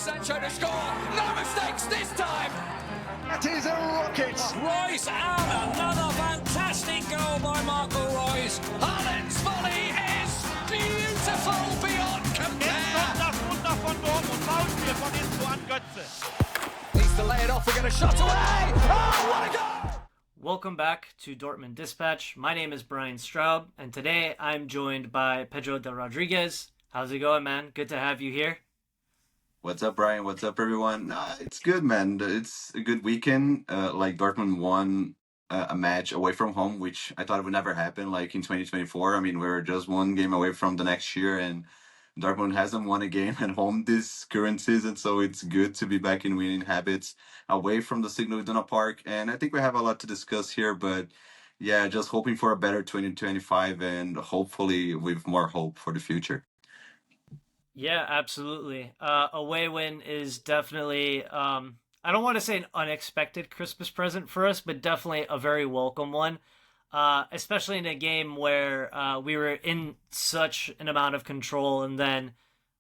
Sancho to score. No mistakes this time. That is a rocket. Royce and another fantastic goal by Marco Royce. Haaland's volley is beautiful beyond compare. Jetzt kommt das Wunder von Dortmund. Foulspiel von hinten an Götze. Needs to lay it off. We're going to shot away. Oh, what a goal! Welcome back to Dortmund Dispatch. My name is Brian Straub, and today I'm joined by Pedro de Rodriguez. How's it going, man? Good to have you here. What's up, Brian? What's up, everyone? It's good, man. It's a good weekend. Dortmund won a match away from home, which I thought would never happen, like in 2024. I mean, we were just one game away from the next year, and Dortmund hasn't won a game at home this current season, so it's good to be back in winning habits away from the Signal Iduna Park. And I think we have a lot to discuss here, but yeah, just hoping for a better 2025 and hopefully with more hope for the future. Yeah, absolutely. Away win is definitely, I don't want to say an unexpected Christmas present for us, but definitely a very welcome one. Especially in a game where we were in such an amount of control, and then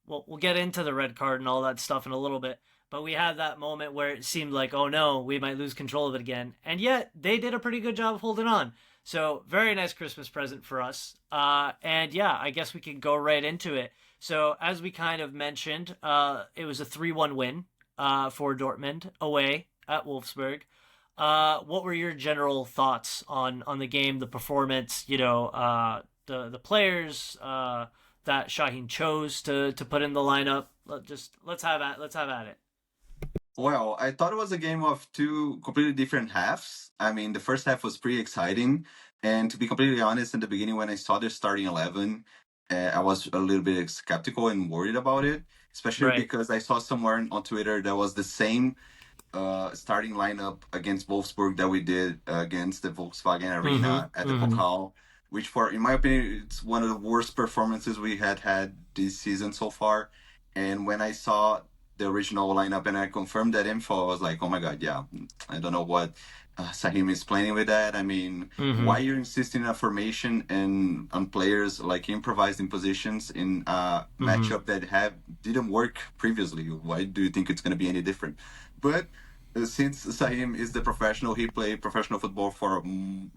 we'll get into the red card and all that stuff in a little bit. But we had that moment where it seemed like, oh no, we might lose control of it again. And yet they did a pretty good job of holding on. So very nice Christmas present for us. And yeah, I guess we can go right into it. So as we kind of mentioned, it was a 3-1 win for Dortmund away at Wolfsburg. What were your general thoughts on the game, the performance, the players that Shaheen chose to put in the lineup? Let's have at it. Well, I thought it was a game of two completely different halves. I mean, the first half was pretty exciting. And to be completely honest, in the beginning, when I saw their starting 11, I was a little bit skeptical and worried about it, especially because I saw somewhere on Twitter that was the same starting lineup against Wolfsburg that we did against the Volkswagen Arena at the Pokal, which, in my opinion, it's one of the worst performances we had this season so far. And when I saw the original lineup and I confirmed that info, I was like, oh my God, yeah, I don't know what Sahim is planning with that. I mean, why you're insisting on formation and on players like improvising positions in a matchup that didn't work previously? Why do you think it's going to be any different? But since Sahim is the professional, he played professional football for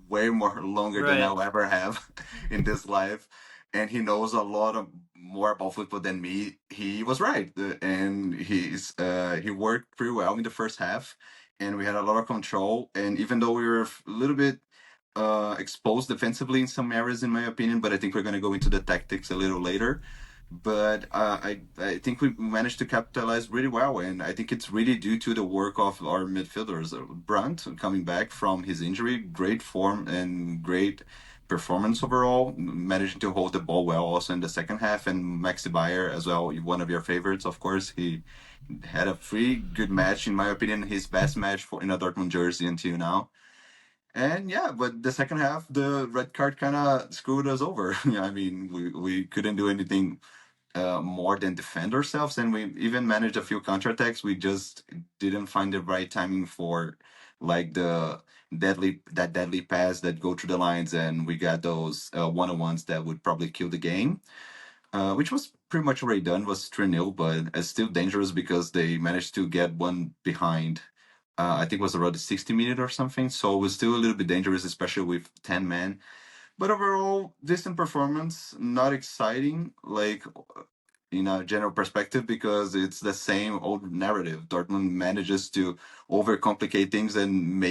way more longer than I'll ever have in this life, and he knows a lot more about football than me. He was right, and he worked pretty well in the first half. And we had a lot of control. And even though we were a little bit exposed defensively in some areas, in my opinion, but I think we're going to go into the tactics a little later. But I think we managed to capitalize really well. And I think it's really due to the work of our midfielders. Brandt, coming back from his injury, great form and great performance overall, managing to hold the ball well also in the second half. And Maxi Bayer as well, one of your favorites, of course. He had a pretty good match, in my opinion, his best match in a Dortmund jersey until now. And yeah, but the second half, the red card kind of screwed us over. I mean, we couldn't do anything more than defend ourselves, and we even managed a few counterattacks. We just didn't find the right timing for like that deadly pass that go through the lines, and we got those one-on-ones that would probably kill the game. Which was pretty much already done, was 3-0, but it's still dangerous because they managed to get one behind. I think it was around the 60 minute or something, so it was still a little bit dangerous, especially with 10 men. But overall, decent performance, not exciting, like in a general perspective, because it's the same old narrative. Dortmund manages to overcomplicate things and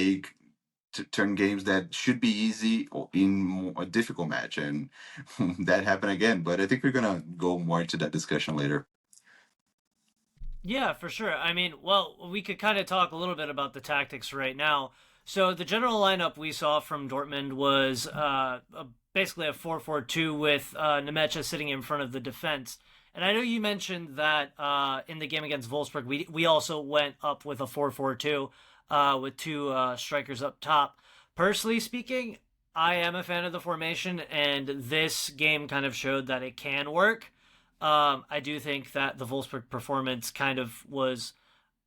turn games that should be easy in a difficult match, and that happened again. But I think we're gonna go more into that discussion later. Yeah, for sure. I mean, well, we could kind of talk a little bit about the tactics right now. So the general lineup we saw from Dortmund was basically a 4-4-2 with Nemecha sitting in front of the defense. And I know you mentioned that in the game against Wolfsburg, we also went up with a 4-4-2. With two strikers up top. Personally speaking, I am a fan of the formation, and this game kind of showed that it can work. I do think that the Wolfsburg performance kind of was...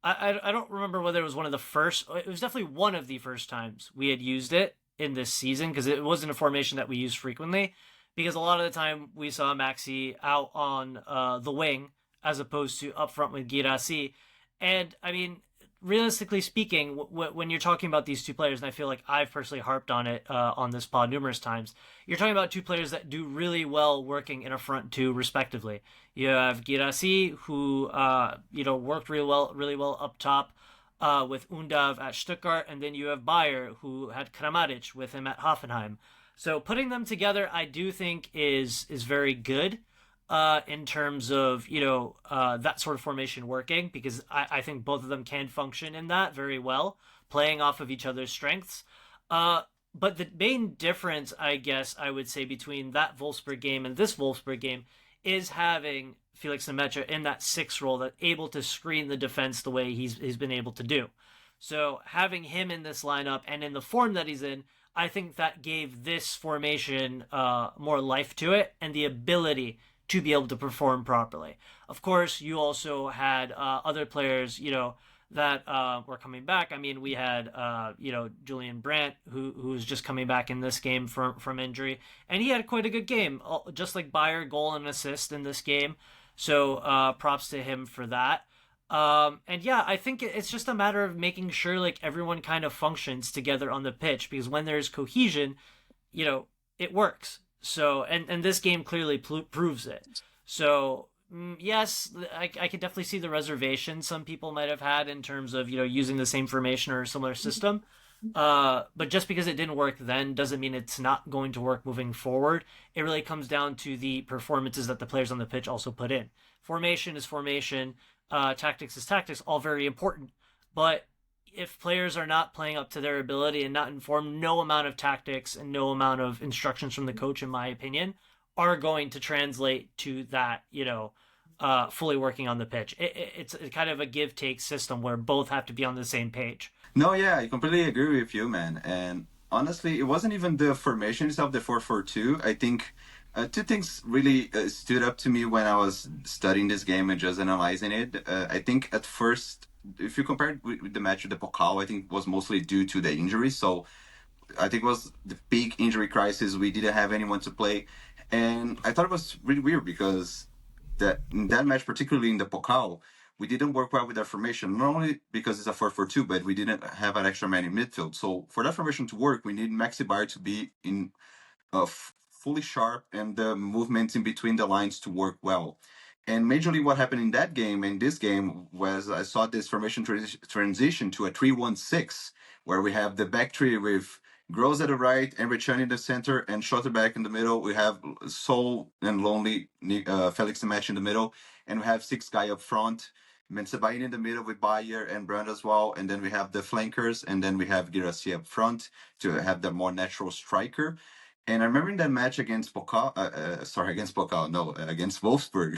I don't remember whether it was one of the first... It was definitely one of the first times we had used it in this season, because it wasn't a formation that we used frequently, because a lot of the time we saw Maxi out on the wing, as opposed to up front with Girassi. And I mean, realistically speaking, when you're talking about these two players, and I feel like I've personally harped on it on this pod numerous times, you're talking about two players that do really well working in a front two, respectively. You have Girassi, who worked really well up top with Undav at Stuttgart, and then you have Bayer, who had Kramaric with him at Hoffenheim. So putting them together, I do think is very good in terms of that sort of formation working, because I think both of them can function in that very well, playing off of each other's strengths. But the main difference, I guess, I would say between that Wolfsburg game and this Wolfsburg game is having Felix Nemecha in that 6 role, that able to screen the defense the way he's been able to do. So having him in this lineup and in the form that he's in, I think that gave this formation more life to it and the ability to be able to perform properly. Of course, you also had other players, that were coming back. I mean, we had, Julian Brandt, who's just coming back in this game from injury, and he had quite a good game, just like Bayer, goal and assist in this game. So props to him for that. And yeah, I think it's just a matter of making sure like everyone kind of functions together on the pitch, because when there's cohesion, it works. So, and this game clearly proves it. So, yes, I could definitely see the reservation some people might have had in terms of, using the same formation or a similar system. But just because it didn't work then doesn't mean it's not going to work moving forward. It really comes down to the performances that the players on the pitch also put in. Formation is formation. Tactics is tactics, all very important. But if players are not playing up to their ability and not informed, no amount of tactics and no amount of instructions from the coach, in my opinion, are going to translate to that, fully working on the pitch. It's kind of a give-take system where both have to be on the same page. No, yeah, I completely agree with you, man. And honestly, it wasn't even the formation itself, the 4-4-2. I think two things really stood up to me when I was studying this game and just analyzing it. I think at first, if you compare it with the match with the Pokal, I think it was mostly due to the injury. So I think it was the big injury crisis. We didn't have anyone to play. And I thought it was really weird because in that match, particularly in the Pokal, we didn't work well with that formation, not only because it's a 4-4-2, but we didn't have an extra man in midfield. So for that formation to work, we need Maxi Bayer to be in fully sharp and the movements in between the lines to work well. And majorly what happened in that game and this game was I saw this formation transition to a 3-1-6, where we have the back three with Gross at the right, Emre in the center, and Schlotterbeck in the middle. We have Sol and Lonely Felix Nemecha in the middle, and we have 6 guys up front. Mensabain in the middle with Bayer and Brand as well, and then we have the flankers, and then we have Girassi up front to have the more natural striker. And I remember in that match against against Wolfsburg,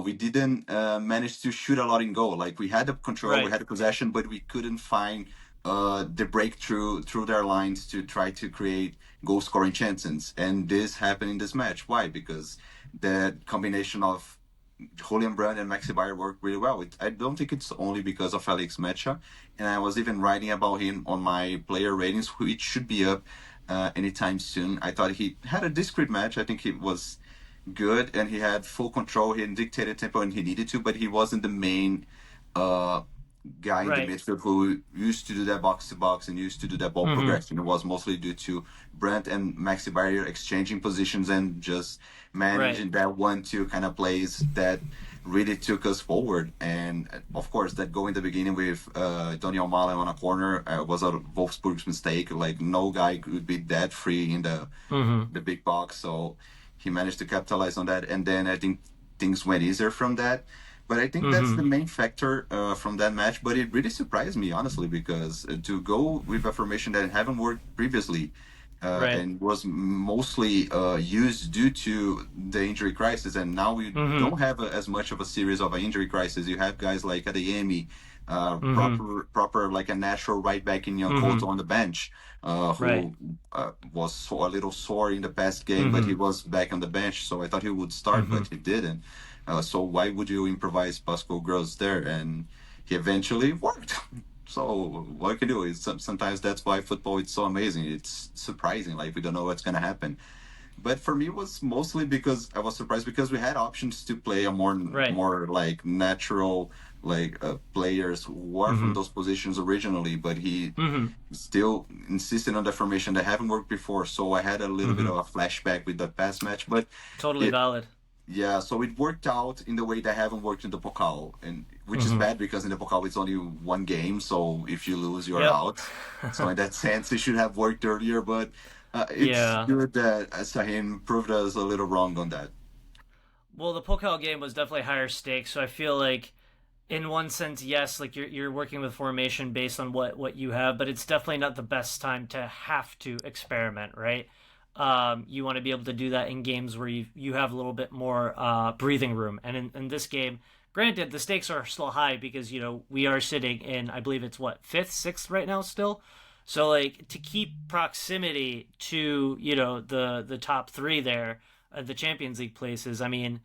we didn't manage to shoot a lot in goal. Like we had the control, Right. we had the possession, but we couldn't find the breakthrough through their lines to try to create goal scoring chances. And this happened in this match. Why? Because the combination of Julian Brand and Maxi Bayer worked really well. I don't think it's only because of Felix Nemecha. And I was even writing about him on my player ratings, which should be up anytime soon. I thought he had a discreet match. I think he was good and he had full control. He dictated tempo when he needed to, but he wasn't the main guy in Right. the midfield who used to do that box to box and used to do that ball progression. It was mostly due to Brandt and Maxi Bayer exchanging positions and just managing that 1-2 kind of plays that really took us forward. And of course, that goal in the beginning with Daniel Malen on a corner was a Wolfsburg's mistake. Like no guy could be that free in the big box, so he managed to capitalize on that. And then I think things went easier from that. But I think that's the main factor from that match. But it really surprised me, honestly, because to go with a formation that haven't worked previously and was mostly used due to the injury crisis, and now we don't have as much of a series of an injury crisis. You have guys like Adeyemi, proper like a natural right back in Young on the bench, who was a little sore in the past game, but he was back on the bench. So I thought he would start, but he didn't. So why would you improvise Pascal Gross there? And he eventually worked. So what can you do? Sometimes that's why football is so amazing. It's surprising. Like we don't know what's going to happen. But for me, it was mostly because I was surprised because we had options to play a more Right. more like natural players who were from Mm-hmm. those positions originally, but he Mm-hmm. still insisted on the formation that haven't worked before. So I had a little bit Mm-hmm. of a flashback with the past match, but Totally it valid. yeah, so it worked out in the way that haven't worked in the Pokal, and which is Mm-hmm. bad because in the Pokal it's only one game, so if you lose, you're Yep. out. So in that sense, it should have worked earlier, but it's Yeah. good that Sahin proved us a little wrong on that. Well, the Pokal game was definitely higher stakes, so I feel like in one sense, yes, like you're working with formation based on what you have, but it's definitely not the best time to have to experiment, right? You want to be able to do that in games where you have a little bit more breathing room, and in this game, granted, the stakes are still high because we are sitting in, I believe it's what, fifth, sixth right now still. So like to keep proximity to the top three there, the Champions League places. I mean,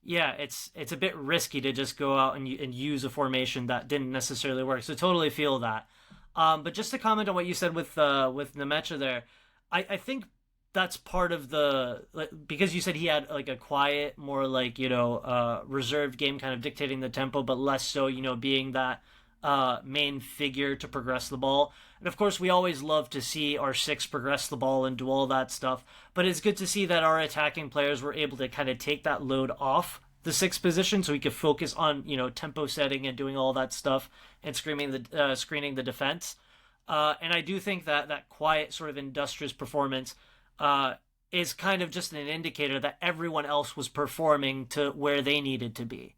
yeah, it's a bit risky to just go out and use a formation that didn't necessarily work. So totally feel that. But just to comment on what you said with Nemecha there, I think that's part of the, like, because you said he had like a quiet, more like reserved game, kind of dictating the tempo, but less so being that main figure to progress the ball. And of course, we always love to see our six progress the ball and do all that stuff. But it's good to see that our attacking players were able to kind of take that load off the sixth position, so we could focus on tempo setting and doing all that stuff and screening the defense. And I do think that that quiet, sort of industrious performance is kind of just an indicator that everyone else was performing to where they needed to be.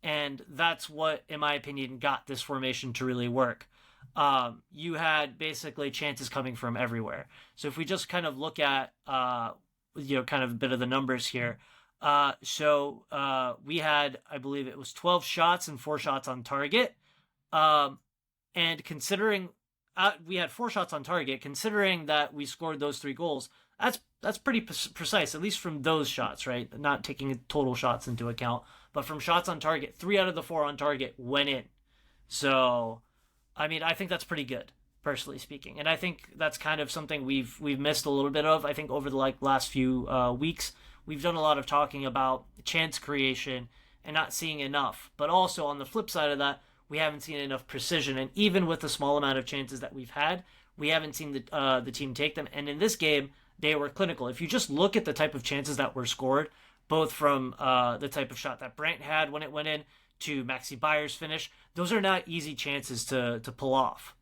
And that's what, in my opinion, got this formation to really work. You had basically chances coming from everywhere. So if we just kind of look at, kind of a bit of the numbers here. We had, I believe it was 12 shots and 4 shots on target. And considering we had 4 shots on target, considering that we scored those 3 goals, that's pretty precise, at least from those shots, right? Not taking total shots into account, but from shots on target, 3 out of the 4 on target went in. So, I mean, I think that's pretty good, personally speaking, and I think that's kind of something we've missed a little bit of. I think over the last few weeks, we've done a lot of talking about chance creation and not seeing enough, but also on the flip side of that, we haven't seen enough precision. And even with the small amount of chances that we've had, we haven't seen the team take them. And in this game, they were clinical. If you just look at the type of chances that were scored, both from the type of shot that Brandt had when it went in to Maxi Bayer's finish, those are not easy chances to pull off,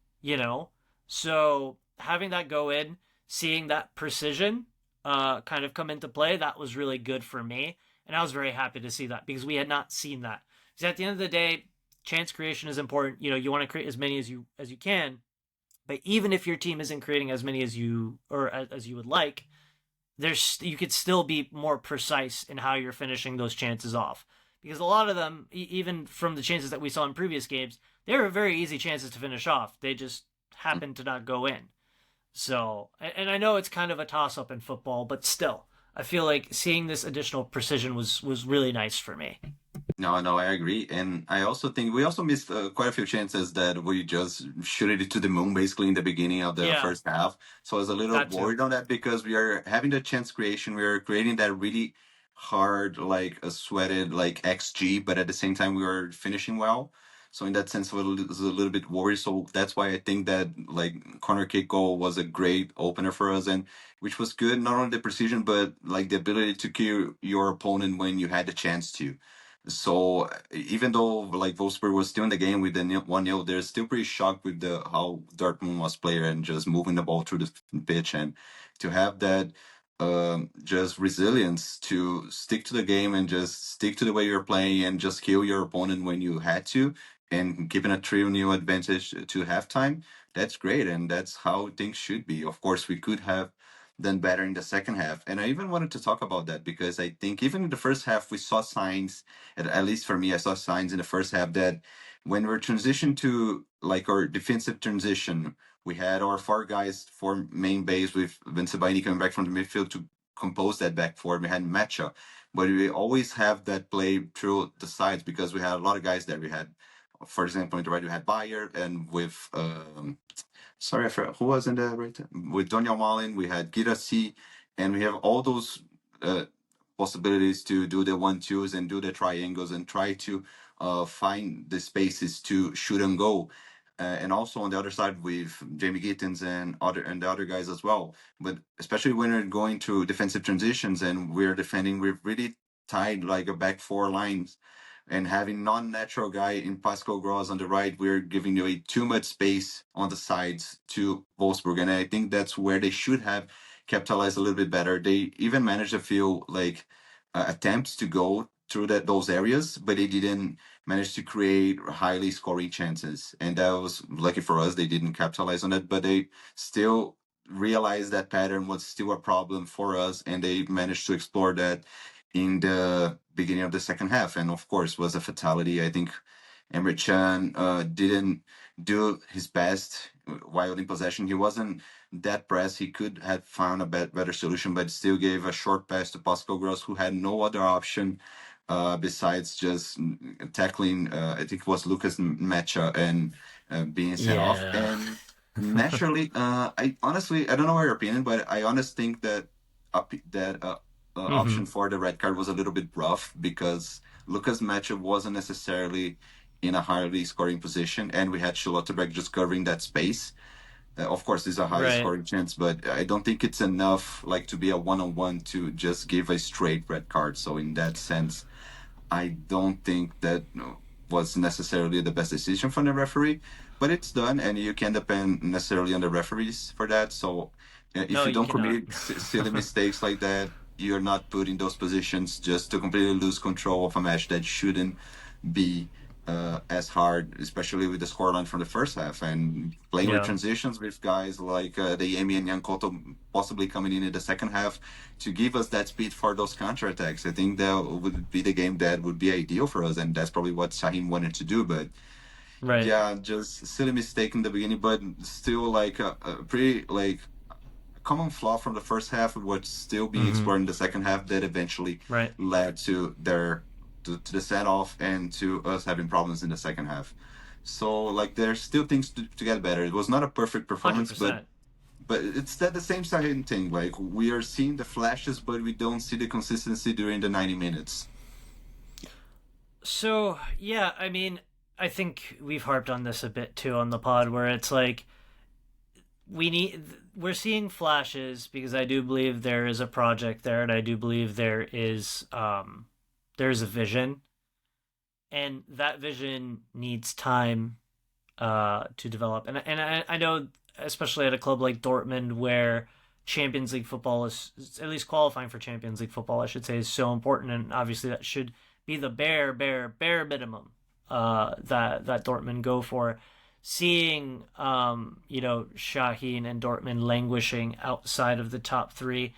So having that go in, seeing that precision kind of come into play, that was really good for me. And I was very happy to see that because we had not seen that. Because at the end of the day, chance creation is important. You want to create as many as you can, but even if your team isn't creating as many as you would like, you could still be more precise in how you're finishing those chances off. Because a lot of them, even from the chances that we saw in previous games, they were very easy chances to finish off. They just happened to not go in. So, and I know it's kind of a toss up in football, but still, I feel like seeing this additional precision was really nice for me. No, I agree, and I also think we also missed quite a few chances that we just shooted it to the moon basically in the beginning of the Yeah, first half. So I was a little that too. worried on that because we are having the chance creation, we are creating that really hard, like a sweated like XG, but at the same time we were finishing well. So in that sense, I was a little bit worried. So that's why I think that like corner kick goal was a great opener for us, and which was good, not only the precision but like the ability to kill your opponent when you had the chance to. So even though like Wolfsburg was still in the game with the 1-0, they're still pretty shocked with the how Dortmund was playing and just moving the ball through the pitch, and to have that just resilience to stick to the game and just stick to the way you're playing and just kill your opponent when you had to, and keeping a 3-0 advantage to halftime. That's great, and that's how things should be. Of course, we could have done better in the second half, and I even wanted to talk about that because I think even in the first half we saw signs, at least for me, I saw signs in the first half that when we're transitioned to like our defensive transition, we had our 4 guys for main base with Benzebaini coming back from the midfield to compose that back four. We had Matcha, but we always have that play through the sides because we had a lot of guys there. We had, for example, in the right we had Bayer, and with sorry, I forgot who was in the right with Daniel Malin. We had Girassi, and we have all those possibilities to do the 1-2s and do the triangles and try to find the spaces to shoot and go. And also on the other side with Jamie Gittins and the other guys as well. But especially when we're going through defensive transitions and we're defending with really tight like a back four lines and having non-natural guy in Pascal Gross on the right, we're giving away too much space on the sides to Wolfsburg, and I think that's where they should have capitalized a little bit better. They even managed a few like attempts to go through those areas, but they didn't manage to create highly scoring chances, and that was lucky for us. They didn't capitalize on it, but they still realized that pattern was still a problem for us, and they managed to explore that in the beginning of the second half, and of course was a fatality. I think Emre Can didn't do his best while in possession. He wasn't that pressed. He could have found a better solution, but still gave a short pass to Pascal Gross, who had no other option besides just tackling. I think it was Lucas Mecha and being sent off. And naturally, I honestly I don't know your opinion, but I honestly think that option for the red card was a little bit rough because Lucas Mecha wasn't necessarily in a highly scoring position, and we had Schlotterbeck just covering that space. Of course, there's a high scoring chance, but I don't think it's enough like to be a one-on-one to just give a straight red card. So in that sense, I don't think that was necessarily the best decision from the referee, but it's done, and you can't depend necessarily on the referees for that. So if you don't commit silly mistakes like that, you're not put in those positions just to completely lose control of a match that shouldn't be as hard, especially with the scoreline from the first half, and playing with transitions with guys like the Emi and Yankoto possibly coming in the second half to give us that speed for those counterattacks. I think that would be the game that would be ideal for us, and that's probably what Shaheen wanted to do. But yeah, just silly mistake in the beginning, but still like a pretty like common flaw from the first half was still being explored in the second half that eventually led to the set off and to us having problems in the second half. So like there's still things to get better. It was not a perfect performance, 100%. but it's that the same same thing. Like we are seeing the flashes, but we don't see the consistency during the 90 minutes. So yeah, I mean, I think we've harped on this a bit too on the pod, where it's like we're seeing flashes because I do believe there is a project there, and I do believe there's a vision, and that vision needs time to develop. And I know, especially at a club like Dortmund, where Champions League football is, at least qualifying for Champions League football, I should say, is so important, and obviously that should be the bare minimum that Dortmund go for. Seeing Shaheen and Dortmund languishing outside of the top three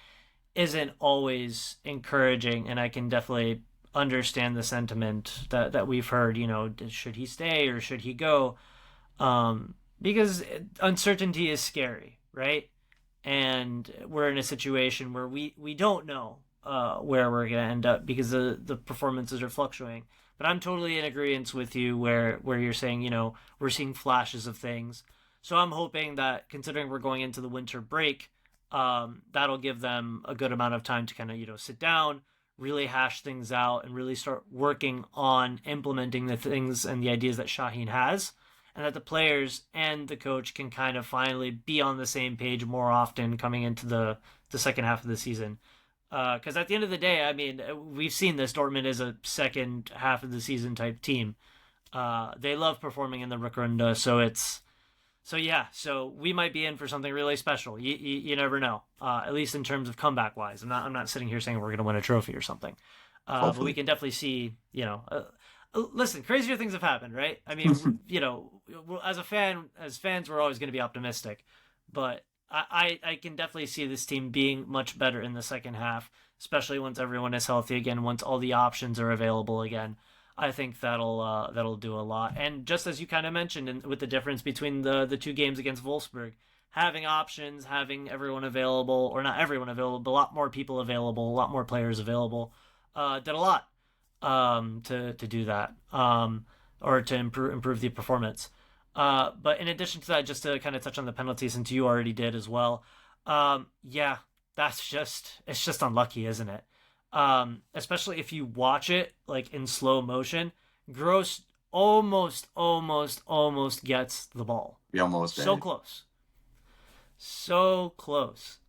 isn't always encouraging, and I can definitely understand the sentiment that we've heard, should he stay or should he go? Because uncertainty is scary, right? And we're in a situation where we don't know where we're going to end up because the performances are fluctuating. But I'm totally in agreement with you where you're saying, we're seeing flashes of things. So I'm hoping that, considering we're going into the winter break, that'll give them a good amount of time to kind of, sit down, really hash things out, and really start working on implementing the things and the ideas that Shaheen has, and that the players and the coach can kind of finally be on the same page more often coming into the second half of the season. Because at the end of the day, I mean, we've seen this. Dortmund is a second half of the season type team. They love performing in the Rückrunde, so we might be in for something really special. You never know. At least in terms of comeback wise. I'm not sitting here saying we're going to win a trophy or something. But we can definitely see, listen, crazier things have happened, right? I mean, as fans, we're always going to be optimistic, but I can definitely see this team being much better in the second half, especially once everyone is healthy again, once all the options are available again. I think that'll do a lot. And just as you kind of mentioned, with the difference between the two games against Wolfsburg, having options, having everyone available, or not everyone available, but a lot more people available, a lot more players available, did a lot to do that, or to improve the performance. But in addition to that, just to kind of touch on the penalty, since you already did as well, it's just unlucky, isn't it? Especially if you watch it like in slow motion. Gross almost gets the ball. We almost So did. close. So close.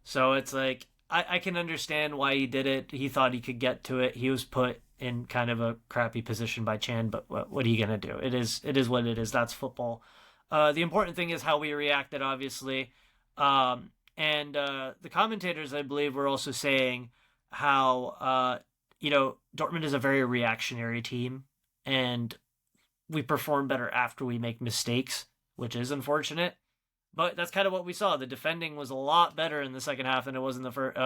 So it's like I can understand why he did it. He thought he could get to it. He was put in kind of a crappy position by Chan, but what are you gonna do? It is what it is. That's football. The important thing is how we reacted, obviously. And the commentators, I believe, were also saying how Dortmund is a very reactionary team, and we perform better after we make mistakes, which is unfortunate. But that's kind of what we saw. The defending was a lot better in the second half than it was in the first,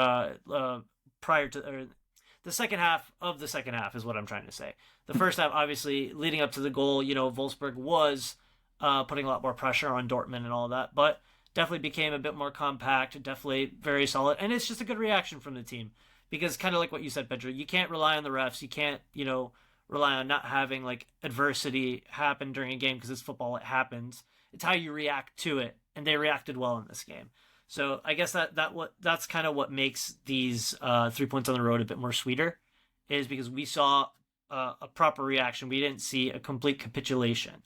prior to, or the second half of the second half is what I'm trying to say. The first half, obviously, leading up to the goal, Wolfsburg was putting a lot more pressure on Dortmund and all that, but definitely became a bit more compact, definitely very solid. And it's just a good reaction from the team because kind of like what you said, Pedro, you can't rely on the refs. You can't, rely on not having like adversity happen during a game because it's football. It happens. It's how you react to it. And they reacted well in this game. So I guess that's kind of what makes these 3 points on the road a bit more sweeter is because we saw a proper reaction. We didn't see a complete capitulation.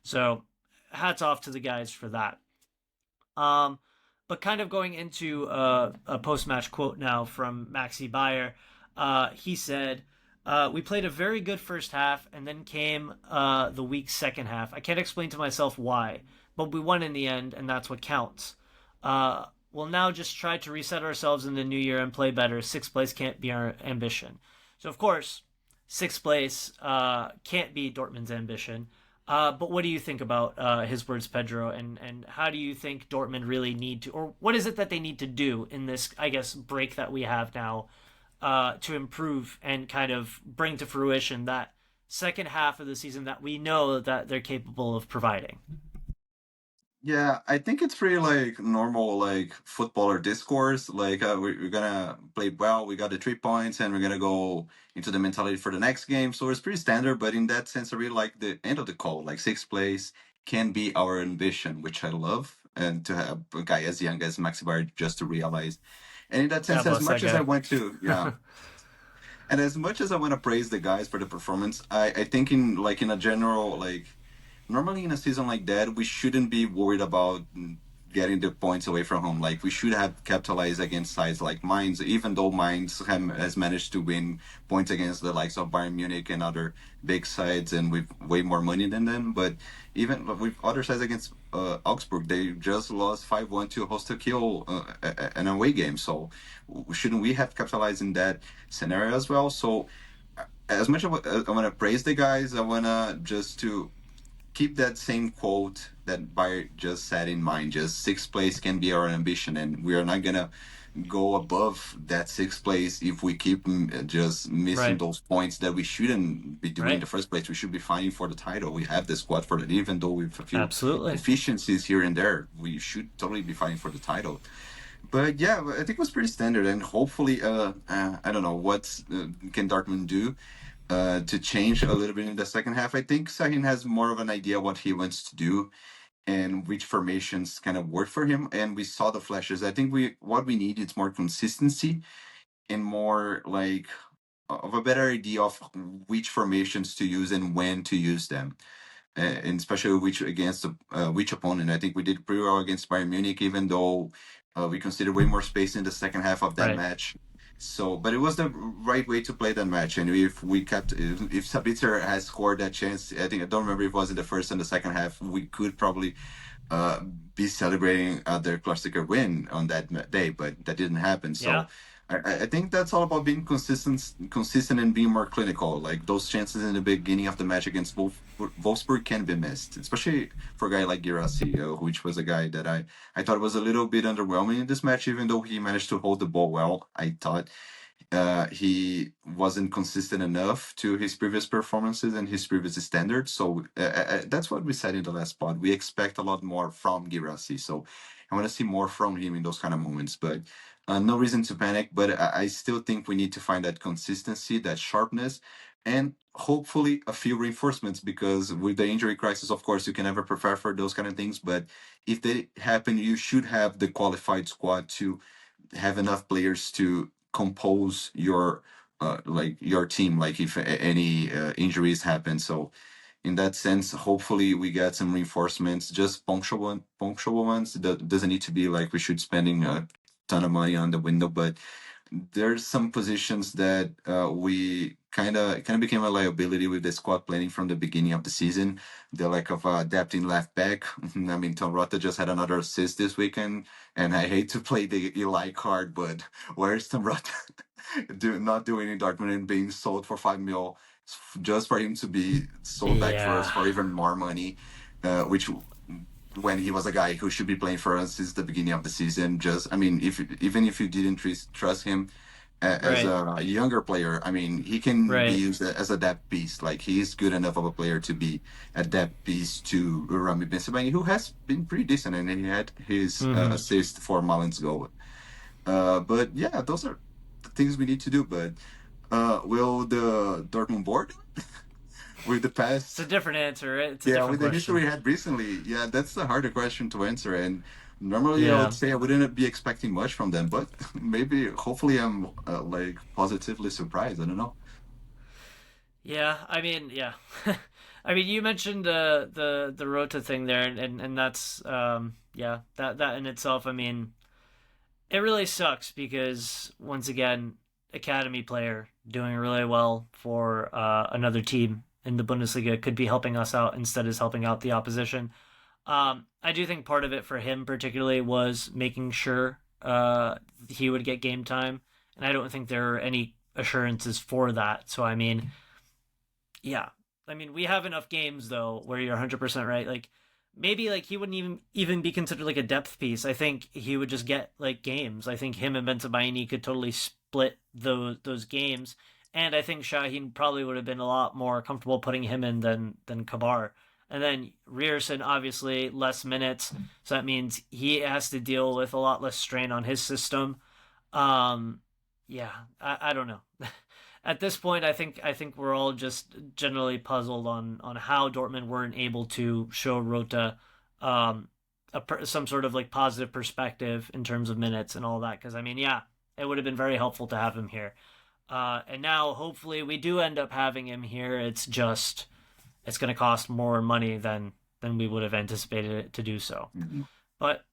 So hats off to the guys for that. But kind of going into a post-match quote now from Maxi Bayer, he said, we played a very good first half and then came the weak second half. I can't explain to myself why, but we won in the end, and that's what counts. We'll now just try to reset ourselves in the new year and play better. Sixth place can't be our ambition. So, of course, sixth place can't be Dortmund's ambition. But what do you think about his words, Pedro? And how do you think Dortmund really need to, or what is it that they need to do in this, I guess, break that we have now to improve and kind of bring to fruition that second half of the season that we know that they're capable of providing? Yeah, I think it's pretty like normal like footballer discourse. Like we're gonna play well. We got the 3 points, and we're gonna go into the mentality for the next game. So it's pretty standard. But in that sense, I really like the end of the call. Like sixth place can be our ambition, which I love, and to have a guy as young as Maxi Bar just to realize. And in that sense, God as bless that much as I guy. want to, yeah, and as much as I want to praise the guys for the performance, I think in a general like normally in a season like that, we shouldn't be worried about getting the points away from home. Like we should have capitalized against sides like Mainz, even though Mainz has managed to win points against the likes of Bayern Munich and other big sides, and with way more money than them. But even with other sides against Augsburg, they just lost 5-1 to Hosta Kiel, an away game. So shouldn't we have capitalized in that scenario as well? So as much as I want to praise the guys, I want to just to keep that same quote that Bayer just said in mind. Just sixth place can be our ambition, and we are not gonna go above that sixth place if we keep just missing Right. those points that we shouldn't be doing in Right. the first place. We should be fighting for the title. We have the squad for that, even though with a few Absolutely. deficiencies here and there, we should totally be fighting for the title. But yeah, I think it was pretty standard, and hopefully, I don't know what can Dortmund do to change a little bit in the second half. I think Sahin has more of an idea what he wants to do and which formations kind of work for him. And we saw the flashes. I think what we need is more consistency and more like of a better idea of which formations to use and when to use them, and especially which against which opponent. I think we did pretty well against Bayern Munich, even though we considered way more space in the second half of that Right. match. So, but it was the right way to play that match. And if we kept, if Sabitzer has scored that chance, I don't remember if it was in the first and the second half, we could probably uh, be celebrating their Klassiker win on that day, but that didn't happen. Yeah. So I think that's all about being consistent and being more clinical. Like those chances in the beginning of the match against Wolfsburg can be missed, especially for a guy like Girassi, which was a guy that I thought was a little bit underwhelming in this match, even though he managed to hold the ball well. I thought he wasn't consistent enough to his previous performances and his previous standards. So that's what we said in the last pod. We expect a lot more from Girassi. So I want to see more from him in those kind of moments. But no reason to panic. But I still think we need to find that consistency, that sharpness, and hopefully a few reinforcements, because with the injury crisis, of course, you can never prepare for those kind of things. But if they happen, you should have the qualified squad to have enough players to compose your like your team, like if any injuries happen. So in that sense, hopefully we get some reinforcements, just punctual ones. That doesn't need to be like we should spending a ton of money on the window, but there's some positions that we kind of became a liability with the squad planning from the beginning of the season. The lack of depth in left back. I mean, Tom Rota just had another assist this weekend, and I hate to play the Eli card, but where's Tom Rota not doing in Dortmund and being sold for 5 mil just for him to be sold back for us for even more money, which when he was a guy who should be playing for us since the beginning of the season. Just, I mean, if even if you didn't trust him as a younger player, I mean, he can be used as a depth piece. Like he's good enough of a player to be a depth piece to Rami Bensebaini, who has been pretty decent, and he had his assist for Malin's goal. But yeah, those are the things we need to do. But will the Dortmund board with the past? It's a different answer, right? It's with question. the history we had recently, that's a harder question to answer. And normally I would say I wouldn't be expecting much from them, but maybe, hopefully, I'm like positively surprised. I don't know. Yeah, I mean, yeah. I mean, you mentioned the Rota thing there, and that's that in itself. I mean, it really sucks because once again, academy player doing really well for another team in the Bundesliga could be helping us out instead of helping out the opposition. I do think part of it for him particularly was making sure he would get game time, and I don't think there are any assurances for that. So I mean, yeah, I mean we have enough games though where you're 100% right. Like maybe like he wouldn't even be considered like a depth piece. I think he would just get like games. I think him and Bensebaini could totally split those games. And I think Shaheen probably would have been a lot more comfortable putting him in than Kabar. And then Rierson, obviously, less minutes. So that means he has to deal with a lot less strain on his system. I don't know. At this point, I think we're all just generally puzzled on how Dortmund weren't able to show Rota some sort of like positive perspective in terms of minutes and all that. Because, I mean, yeah, it would have been very helpful to have him here. And now, hopefully, we do end up having him here. It's going to cost more money than we would have anticipated it to do so. Mm-hmm. But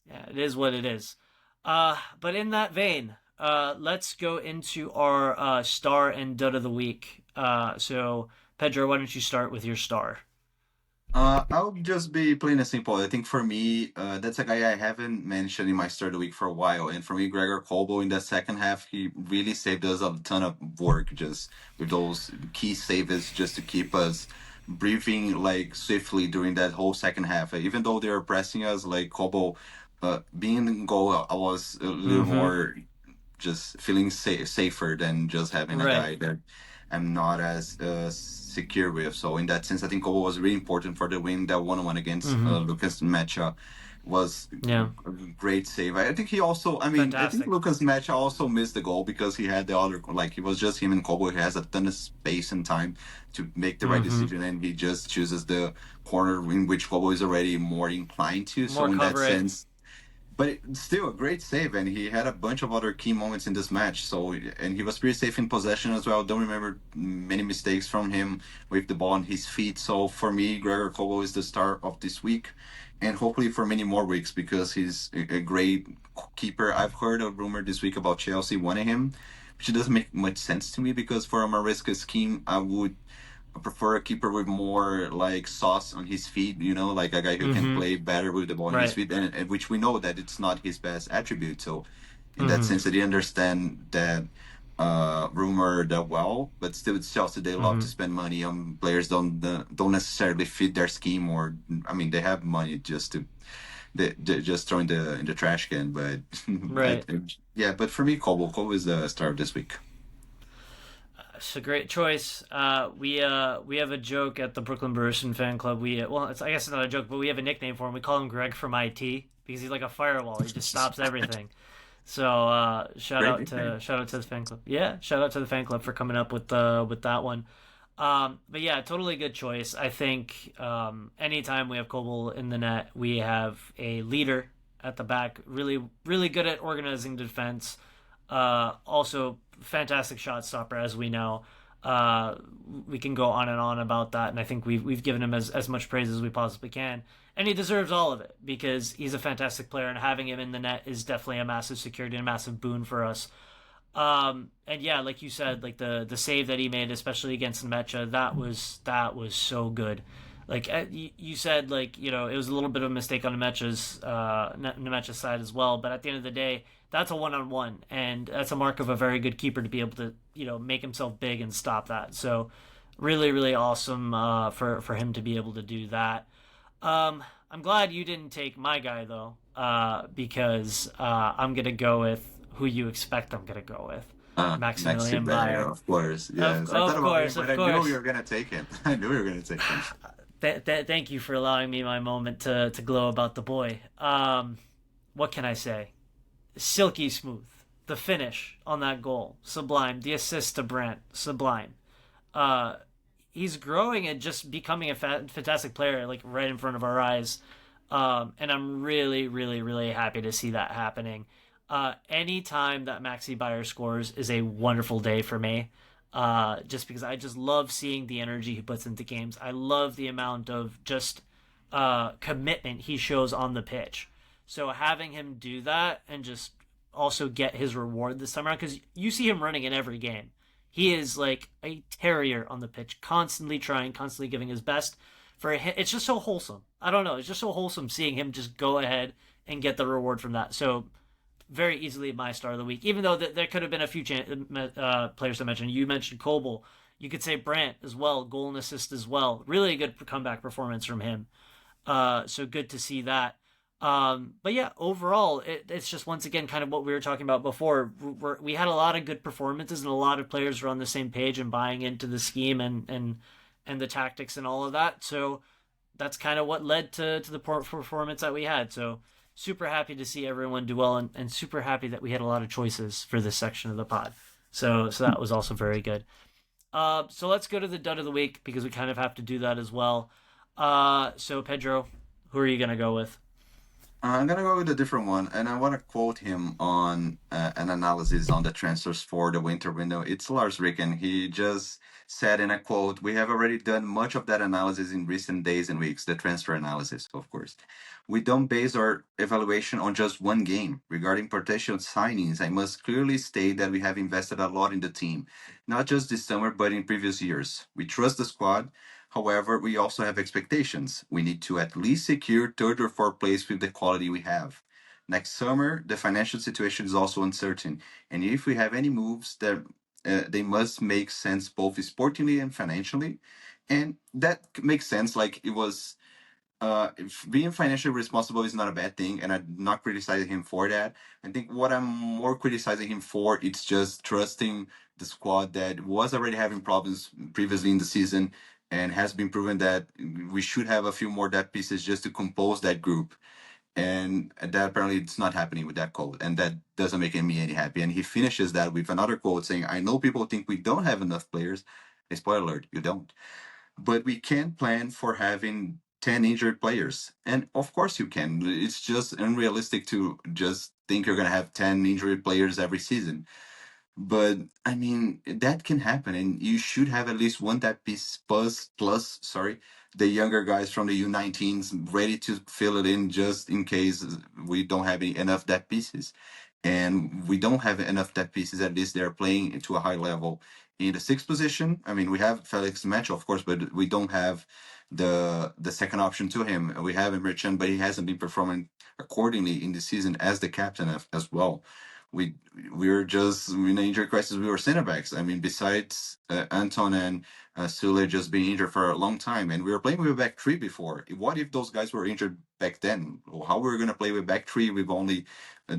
yeah, it is what it is. But in that vein, let's go into our star and dud of the week. So, Pedro, why don't you start with your star? I'll just be plain and simple. I think for me, that's a guy I haven't mentioned in my start of the week for a while. And for me, Gregor Kobel in the second half, he really saved us a ton of work just with those key saves just to keep us breathing like swiftly during that whole second half. Even though they were pressing us, like Kobel being in goal, I was a little more just feeling safer than just having a guy that I'm not as secure with. So in that sense, I think Kobo was really important for the win. That 1-1 against Lucas Mecha was a great save. I think he also, I mean, I think Lucas Mecha also missed the goal because he had the other, like it was just him and Kobo. He has a ton of space and time to make the right decision, and he just chooses the corner in which Kobo is already more inclined to. So in that sense, but still a great save, and he had a bunch of other key moments in this match. So, and he was pretty safe in possession as well. Don't remember many mistakes from him with the ball on his feet. So for me, Gregor Kobel is the star of this week, and hopefully for many more weeks because he's a great keeper. I've heard a rumor this week about Chelsea wanting him, which doesn't make much sense to me because for a Maresca scheme, I would prefer a keeper with more like sauce on his feet, you know, like a guy who can play better with the ball on his feet, and which we know that it's not his best attribute. So in that sense, I didn't understand that rumor that well, but still it's Chelsea. They love to spend money on players don't necessarily fit their scheme, or I mean they have money just to they're just throwing in the trash can. But but for me, Kobo is the star of this week. It's a great choice. We have a joke at the Brooklyn Borussia fan club. I guess it's not a joke, but we have a nickname for him. We call him Greg from IT because he's like a firewall. He just stops everything. So shout out to the fan club. Yeah, shout out to the fan club for coming up with that one. But yeah, totally good choice. I think anytime we have Kobel in the net, we have a leader at the back. Really, really good at organizing defense. Also, fantastic shot stopper, as we know. Uh, we can go on and on about that, and I think we've given him as much praise as we possibly can, and he deserves all of it because he's a fantastic player, and having him in the net is definitely a massive security and a massive boon for us. And yeah, like you said, like the save that he made, especially against Mecha, that was so good. Like you said, like it was a little bit of a mistake on Nemecha's side as well. But at the end of the day, that's a one-on-one, and that's a mark of a very good keeper to be able to make himself big and stop that. So really, really awesome for him to be able to do that. I'm glad you didn't take my guy though, because I'm gonna go with who you expect I'm gonna go with. Maximilian Bayer. Of course. Yes. I thought about him, but I knew you were going to take him. I knew you were going to take him. Thank you for allowing me my moment to glow about the boy. What can I say? Silky smooth. The finish on that goal, sublime. The assist to Brandt, sublime. He's growing and just becoming a fantastic player, like right in front of our eyes. And I'm really, really, really happy to see that happening. Any time that Maxi Bayer scores is a wonderful day for me. Just because I just love seeing the energy he puts into games. I love the amount of just commitment he shows on the pitch. So having him do that and just also get his reward this time around, because you see him running in every game. He is like a terrier on the pitch, constantly trying, constantly giving his best. It's just so wholesome. I don't know. It's just so wholesome seeing him just go ahead and get the reward from that. So very easily my star of the week, even though there could have been a few players to mention. You mentioned Kobel. You could say Brandt as well, goal and assist as well. Really good comeback performance from him. So good to see that. But yeah, overall, it's just once again kind of what we were talking about before. We had a lot of good performances, and a lot of players were on the same page and buying into the scheme and the tactics and all of that. So that's kind of what led to the performance that we had. So super happy to see everyone do well, and super happy that we had a lot of choices for this section of the pod. So that was also very good. So let's go to the dud of the week, because we kind of have to do that as well. So Pedro, who are you going to go with? I'm going to go with a different one, and I want to quote him on an analysis on the transfers for the winter window. It's Lars Ricken. He just said in a quote, "We have already done much of that analysis in recent days and weeks," the transfer analysis, of course. "We don't base our evaluation on just one game. Regarding potential signings, I must clearly state that we have invested a lot in the team, not just this summer, but in previous years. We trust the squad. However, we also have expectations. We need to at least secure third or fourth place with the quality we have. Next summer, the financial situation is also uncertain, and if we have any moves, that they must make sense both sportingly and financially." And that makes sense. Like, it was if being financially responsible is not a bad thing, and I'm not criticizing him for that. I think what I'm more criticizing him for, it's just trusting the squad that was already having problems previously in the season, and has been proven that we should have a few more depth pieces just to compose that group. And that apparently it's not happening with that quote, and that doesn't make me any happy. And he finishes that with another quote saying, "I know people think we don't have enough players." A spoiler alert, you don't. "But we can't plan for having 10 injured players." And of course you can. It's just unrealistic to just think you're going to have 10 injured players every season. But I mean, that can happen, and you should have at least one that piece plus, sorry, the younger guys from the U19s ready to fill it in just in case we don't have enough that pieces. And we don't have enough that pieces. At least they're playing to a high level in the sixth position. I mean, we have Felix Match, of course, but we don't have the second option to him. We have Emre Can, but he hasn't been performing accordingly in the season as the captain as well. We were just in an injury crisis. We were center backs. I mean, besides Anton and Sule just being injured for a long time, and we were playing with a back three before. What if those guys were injured back then? How were we going to play with back three with only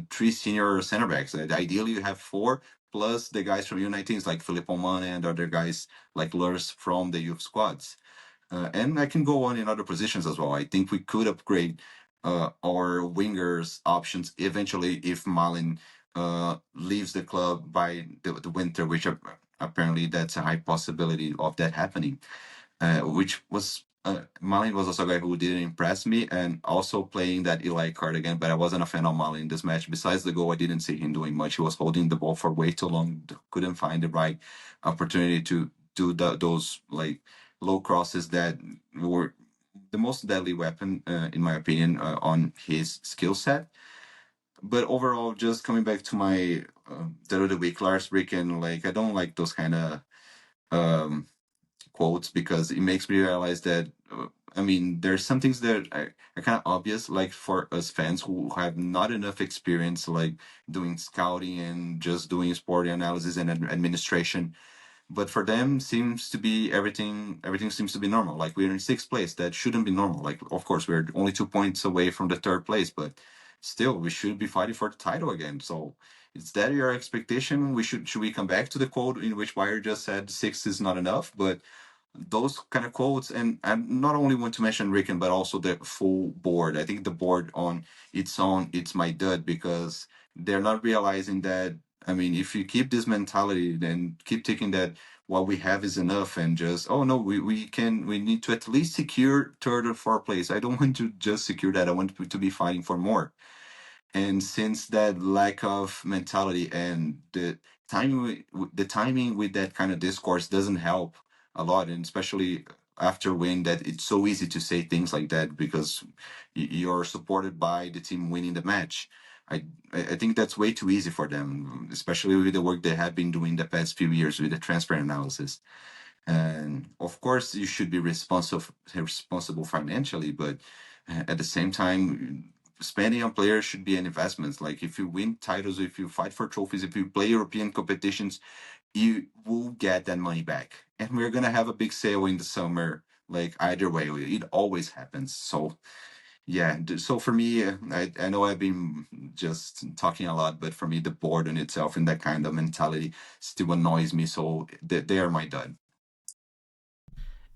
three senior center backs? Ideally, you have four plus the guys from U19s like Filippo Mane and other guys like Lurs from the youth squads. And I can go on in other positions as well. I think we could upgrade our wingers options eventually if Malin leaves the club by the winter, which apparently that's a high possibility of that happening, which was Malin was also a guy who didn't impress me, and also playing that Eli card again. But I wasn't a fan of Malin in this match. Besides the goal, I didn't see him doing much. He was holding the ball for way too long. Couldn't find the right opportunity to do those like low crosses that were the most deadly weapon, in my opinion, on his skill set. But overall, just coming back to my dead of the week, Lars Ricken, like I don't like those kind of um, quotes because it makes me realize that I mean there's some things that are kind of obvious, like for us fans who have not enough experience like doing scouting and just doing sporting analysis and administration. But for them seems to be everything seems to be normal. Like we're in sixth place, that shouldn't be normal. Like of course we're only 2 points away from the third place, but still we should be fighting for the title again. So is that your expectation? Should we come back to the quote in which Wire just said six is not enough? But those kind of quotes, and I not only want to mention Ricken, but also the full board. I think the board on its own, it's my dud because they're not realizing that. I mean, if you keep this mentality, then keep thinking that what we have is enough, and just oh no, we need to at least secure third or fourth place. I don't want to just secure that. I want to be fighting for more. And since that lack of mentality and the timing with that kind of discourse doesn't help a lot, and especially after win, that it's so easy to say things like that because you're supported by the team winning the match. I think that's way too easy for them, especially with the work they have been doing the past few years with the transfer analysis. And of course, you should be responsible financially, but at the same time, spending on players should be an investment. Like if you win titles, if you fight for trophies, if you play European competitions, you will get that money back. And we're gonna have a big sale in the summer. Like either way, it always happens. So yeah, so for me, I know I've been just talking a lot, but for me, the board in itself and that kind of mentality still annoys me. So they are my dud.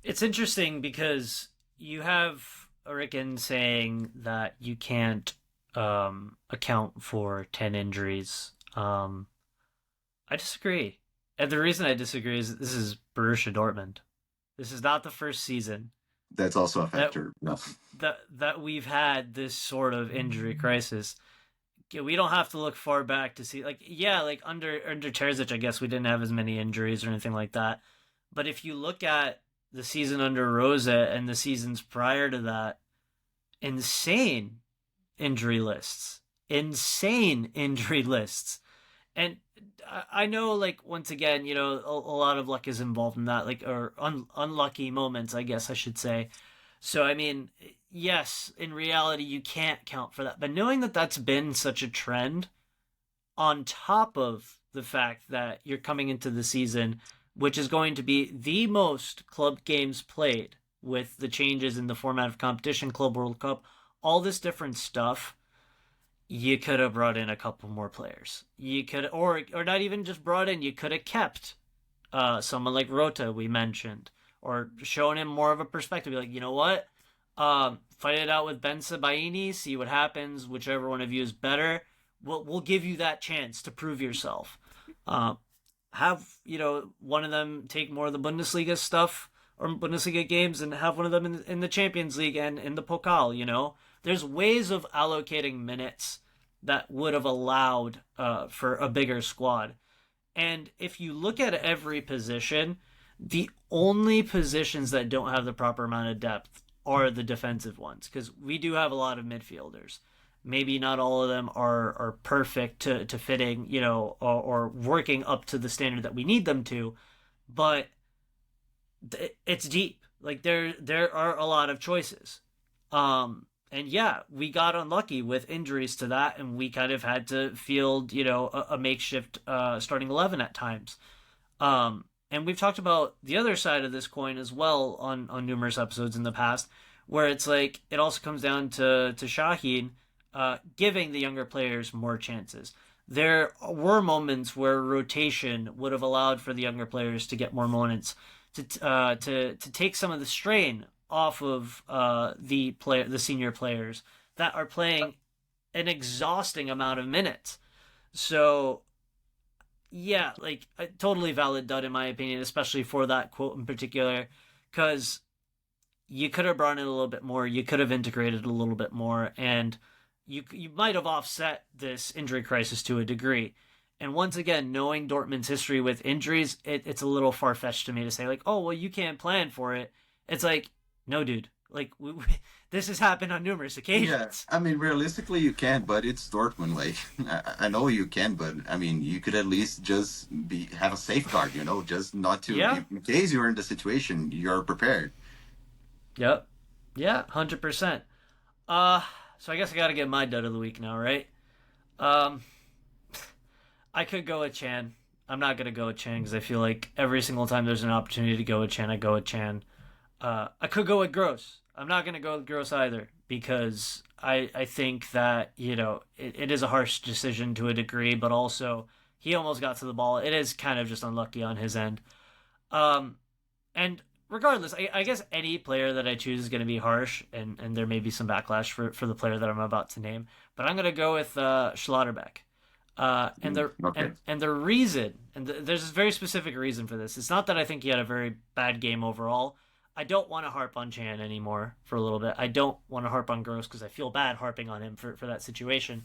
It's interesting because you have Ricken saying that you can't account for 10 injuries. I disagree. And the reason I disagree is this is Borussia Dortmund. This is not the first season That's also a that factor. No. that we've had this sort of injury crisis. We don't have to look far back to see, like, yeah, like under Terzic, I guess we didn't have as many injuries or anything like that. But if you look at the season under Rosa and the seasons prior to that, insane injury lists, insane injury lists. And I know, like, once again, a lot of luck is involved in that, like, or unlucky moments, I guess I should say. So, I mean, yes, in reality, you can't count for that. But knowing that that's been such a trend, on top of the fact that you're coming into the season, which is going to be the most club games played with the changes in the format of competition, Club World Cup, all this different stuff, you could have brought in a couple more players. You could, or not even just brought in, you could have kept someone like Rota, we mentioned, or shown him more of a perspective. Be like, you know what? Fight it out with Ben Sabaini, see what happens, whichever one of you is better. We'll give you that chance to prove yourself. Have, one of them take more of the Bundesliga stuff or Bundesliga games and have one of them in the Champions League and in the Pokal, There's ways of allocating minutes that would have allowed for a bigger squad. And if you look at every position, the only positions that don't have the proper amount of depth are the defensive ones, because we do have a lot of midfielders. Maybe not all of them are perfect to fitting, or working up to the standard that we need them to, but it's deep. Like there are a lot of choices. And yeah, we got unlucky with injuries to that, and we kind of had to field, a makeshift starting 11 at times. And we've talked about the other side of this coin as well on numerous episodes in the past, where it's like it also comes down to Shaheen giving the younger players more chances. There were moments where rotation would have allowed for the younger players to get more moments, to take some of the strain off of the senior players that are playing an exhausting amount of minutes. So yeah, like a totally valid dud in my opinion, especially for that quote in particular, because you could have brought in a little bit more. You could have integrated a little bit more, and you might have offset this injury crisis to a degree. And once again, knowing Dortmund's history with injuries, it's a little far fetched to me to say like, oh well, you can't plan for it. It's like, no, dude. Like this has happened on numerous occasions. Yeah, I mean, realistically, you can, but it's Dortmund. Like, I know you can, but I mean, you could at least just have a safeguard, just not to, Yeah. in case you're in the situation, you're prepared. Yep. Yeah. 100%. So I guess I got to get my dud of the week now, right? Um, I could go with Chan. I'm not gonna go with Chan because I feel like every single time there's an opportunity to go with Chan, I go with Chan. I could go with Gross. I'm not gonna go with Gross either because I think that it is a harsh decision to a degree, but also he almost got to the ball. It is kind of just unlucky on his end. Um, and regardless, I guess any player that I choose is going to be harsh, and there may be some backlash for the player that I'm about to name. But I'm going to go with Schlotterbeck. Okay. And the reason, there's a very specific reason for this. It's not that I think he had a very bad game overall. I don't want to harp on Chan anymore for a little bit. I don't want to harp on Gross because I feel bad harping on him for that situation.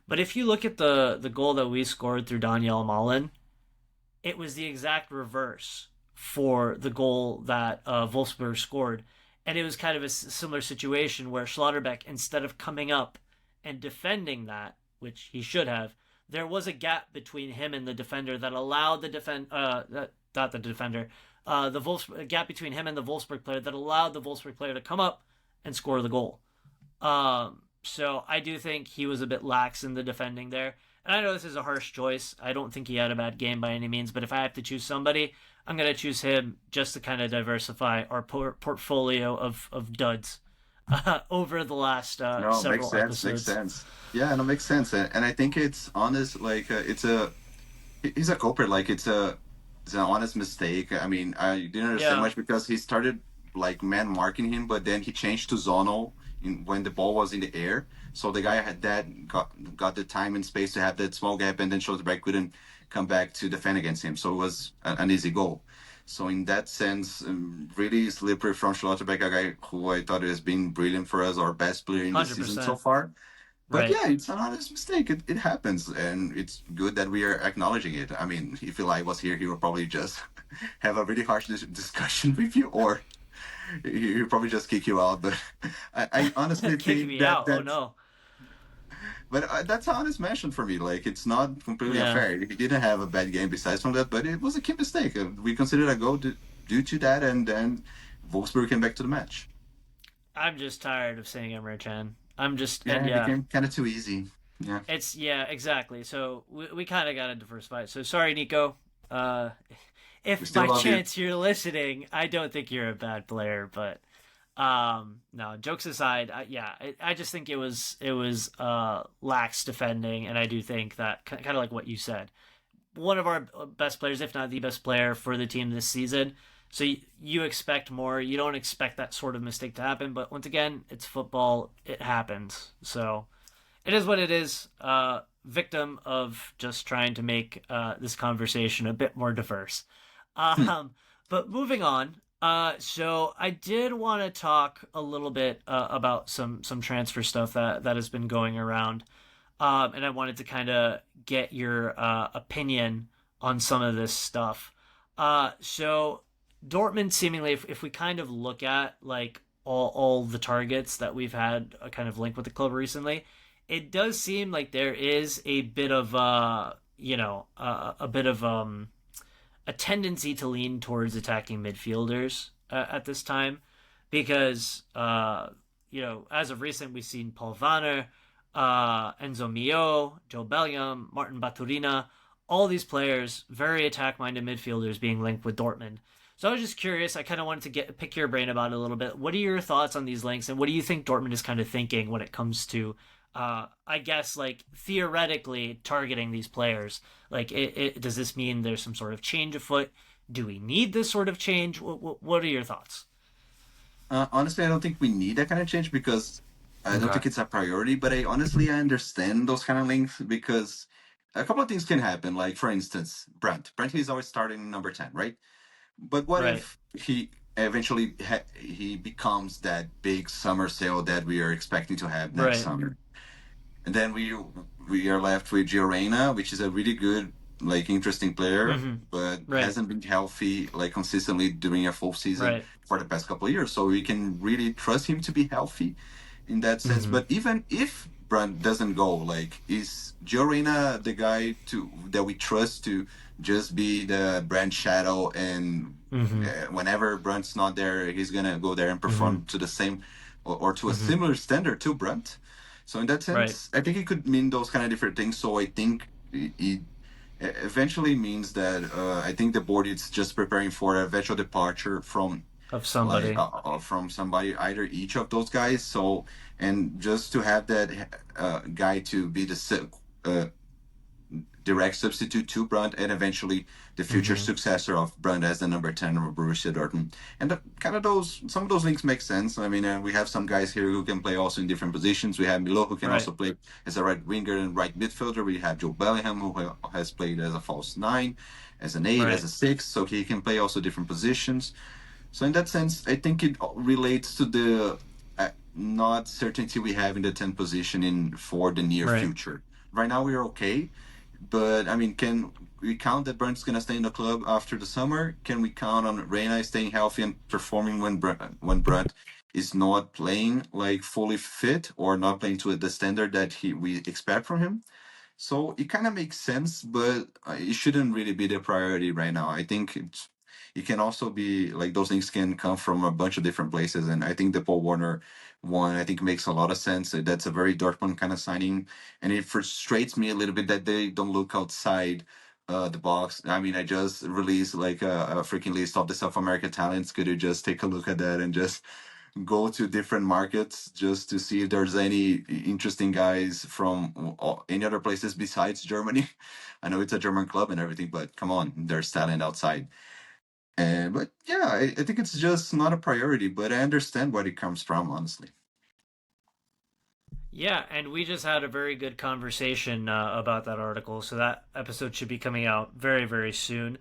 But if you look at the goal that we scored through Daniel Malen, it was the exact reverse for the goal that Wolfsburg scored. And it was kind of a similar situation where Schlotterbeck, instead of coming up and defending that, which he should have, there was a gap between him and the defender that allowed not the defender, the gap between him and the Wolfsburg player that allowed the Wolfsburg player to come up and score the goal. So I do think he was a bit lax in the defending there. And I know this is a harsh choice. I don't think he had a bad game by any means, but if I have to choose somebody, I'm going to choose him just to kind of diversify our portfolio of duds over the last No, several makes sense. episodes. Makes sense. Yeah, no, makes sense. And I think it's honest. Like, he's a culprit. Like, it's an honest mistake. I mean, I didn't understand Yeah, much because he started like man marking him, but then he changed to zonal when the ball was in the air. So the guy had got the time and space to have that small gap, and then Schlotterbeck couldn't come back to defend against him. So it was an easy goal. So in that sense, really slippery from Schlotterbeck, a guy who I thought has been brilliant for us, our best player in the season so 100%. far. But Right. yeah, it's an honest mistake. It happens, and it's good that we are acknowledging it. I mean, if Eli was here, he would probably just have a really harsh discussion with you, or he would probably just kick you out. But I honestly Kick think me that out. Oh no. but that's an honest mention for me. Like, it's not completely Yeah. unfair. He didn't have a bad game besides from that, but it was a key mistake. We considered a goal due to that, and then Wolfsburg came back to the match. I'm just tired of saying Emre Can. I'm just Yeah, and it yeah. became kind of too easy. Yeah. It's yeah, exactly. So we kind of got to diversify. So sorry, Nico. Uh, We if still by love you. chance you're listening, I don't think you're a bad player, but no. Jokes aside, I just think it was lax defending, and I do think that kind of like what you said, one of our best players, if not the best player for the team this season. So you expect more. You don't expect that sort of mistake to happen, but once again, it's football. It happens. So it is what it is. Victim of just trying to make this conversation a bit more diverse. Um, but moving on. So I did want to talk a little bit about some transfer stuff that has been going around. And I wanted to kind of get your opinion on some of this stuff. So Dortmund seemingly, if we kind of look at like all the targets that we've had kind of linked with the club recently, it does seem like there is a bit of a bit of a tendency to lean towards attacking midfielders at this time because as of recent we've seen Paul Vanner, Enzo Mio, Joe Bellingham, Martin Baturina, all these players, very attack-minded midfielders being linked with Dortmund. So I was just curious. I kind of wanted to pick your brain about it a little bit. What are your thoughts on these links, and what do you think Dortmund is kind of thinking when it comes to, I guess, like theoretically targeting these players? Like, does this mean there's some sort of change afoot? Do we need this sort of change? What are your thoughts? Honestly, I don't think we need that kind of change because I don't Okay. think it's a priority. But I understand those kind of links because a couple of things can happen. Like, for instance, Brandt. Brandt is always starting number 10, right? But what Right. if he eventually he becomes that big summer sale that we are expecting to have next Right. summer. And then we are left with Gio Reyna, which is a really good, like, interesting player, Mm-hmm. but Right. hasn't been healthy like consistently during a full season Right. for the past couple of years. So we can really trust him to be healthy in that sense. Mm-hmm. But even if Brandt doesn't go, like, is Gio Reyna the guy that we trust to just be the Brandt shadow, and Mm-hmm. whenever Brandt's not there, he's gonna go there and Mm-hmm. perform to the same or to a Mm-hmm. similar standard to Brandt? So in that Right. sense, I think it could mean those kind of different things. So I think it eventually means that I think the board is just preparing for a eventual departure from, Of like, somebody. from somebody, either each of those guys. So, and just to have that guy to be the direct substitute to Brandt, and eventually the future Mm-hmm. successor of Brandt as the number 10 of Borussia Dortmund. And kind of some of those links make sense. I mean, we have some guys here who can play also in different positions. We have Milo, who can Right. also play as a right winger and right midfielder. We have Joe Bellingham, who has played as a false nine, as an eight, as Right. a six, so he can play also different positions. So in that sense, I think it relates to the not certainty we have in the 10th position for the near Right. future. Right now we're okay, but I mean, can we count that Brent's gonna stay in the club after the summer? Can we count on Reina staying healthy and performing when Brent is not playing like fully fit, or not playing to the standard that we expect from him? So it kind of makes sense, but it shouldn't really be the priority right now. I think it can also be like those things can come from a bunch of different places, and I think the Paul Warner one, I think, makes a lot of sense. That's a very Dortmund kind of signing, and it frustrates me a little bit that they don't look outside the box. I mean, I just released like a freaking list of the South American talents. Could you just take a look at that and just go to different markets just to see if there's any interesting guys from any other places besides Germany? I know it's a German club and everything, but come on, there's talent outside. And but yeah, I think it's just not a priority, but I understand where it comes from, honestly. Yeah, and we just had a very good conversation about that article, so that episode should be coming out very, very soon.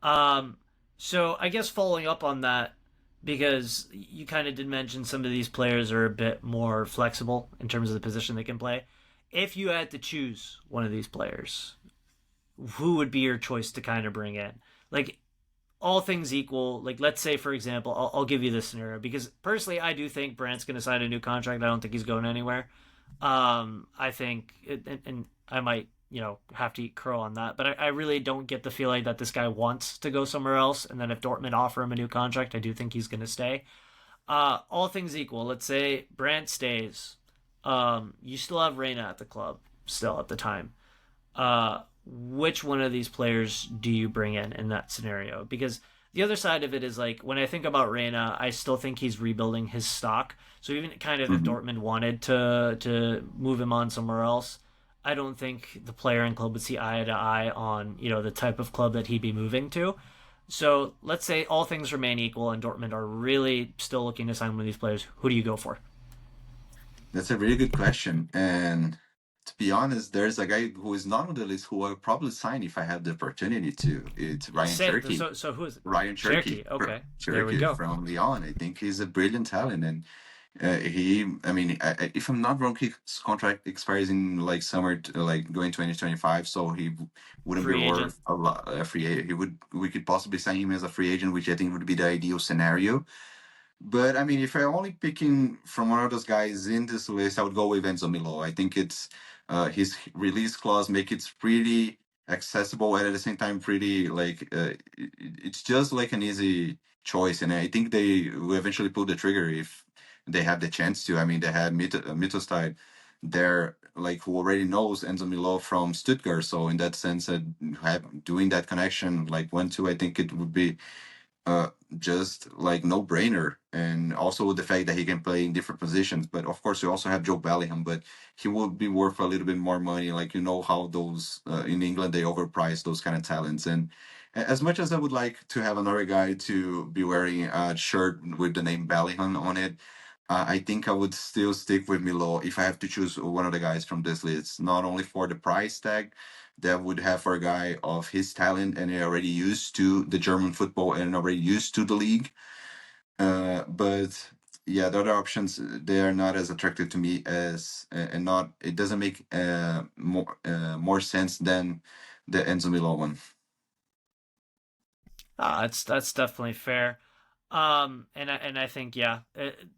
Um, so I guess following up on that, because you kind of did mention some of these players are a bit more flexible in terms of the position they can play. If you had to choose one of these players, who would be your choice to kind of bring in? Like, all things equal, like, let's say, for example, I'll give you this scenario, because personally I do think Brandt's going to sign a new contract. I don't think he's going anywhere. I think, and I might, have to eat crow on that, but I really don't get the feeling that this guy wants to go somewhere else. And then if Dortmund offer him a new contract, I do think he's going to stay. All things equal, let's say Brandt stays. You still have Reyna at the club still at the time. Which one of these players do you bring in that scenario? Because the other side of it is, like, when I think about Reyna, I still think he's rebuilding his stock. So even kind of if Hmm. Dortmund wanted to move him on somewhere else, I don't think the player and club would see eye to eye on, the type of club that he'd be moving to. So let's say all things remain equal and Dortmund are really still looking to sign one of these players. Who do you go for? That's a really good question. And to be honest, there's a guy who is not on the list who I would probably sign if I had the opportunity to. It's Ryan Cherky. So who is it? Ryan Cherky. Cherky. Okay, there we Cherky go. from Lyon. I think he's a brilliant talent. And I mean, if I'm not wrong, his contract expires in like summer, like going 2025. So he wouldn't be Free agent. worth a lot. A free agent. We could possibly sign him as a free agent, which I think would be the ideal scenario. But I mean, if I'm only picking from one of those guys in this list, I would go with Enzo Milo. I think it's his release clause make it pretty accessible, and at the same time pretty like it's just like an easy choice. And I think they will eventually pull the trigger if they have the chance to. I mean, they have Mittelstein there, like, who already knows Enzo Milo from Stuttgart. So in that sense, doing that connection like 1-2, I think it would be uh just like no brainer. And also the fact that he can play in different positions. But of course, you also have Joe Bellingham, but he would be worth a little bit more money. Like, how those in England they overprice those kind of talents. And as much as I would like to have another guy to be wearing a shirt with the name Bellingham on it, I think I would still stick with Milo if I have to choose one of the guys from this list. Not only for the price tag that would have for a guy of his talent and already used to the German football and already used to the league, But yeah, the other options they are not as attractive to me as and not it doesn't make more sense than the Enzo Milo one. That's definitely fair. And I think yeah,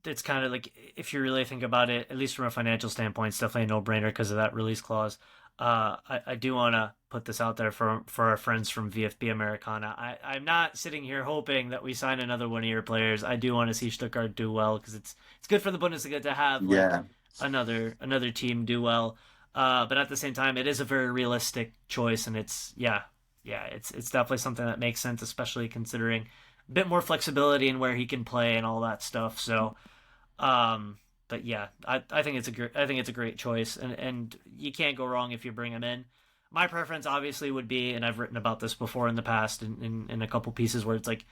it's kind of like if you really think about it, at least from a financial standpoint, it's definitely a no-brainer because of that release clause. I do want to put this out there for our friends from VFB Americana. I'm not sitting here hoping that we sign another one of your players. I do want to see Stuttgart do well because it's good for the Bundesliga to have like Yeah, another team do well. But at the same time, it is a very realistic choice, and it's definitely something that makes sense, especially considering a bit more flexibility in where he can play and all that stuff. So, but yeah, I think it's a great choice, and you can't go wrong if you bring him in. My preference obviously would be, and I've written about this before in the past in a couple pieces where it's like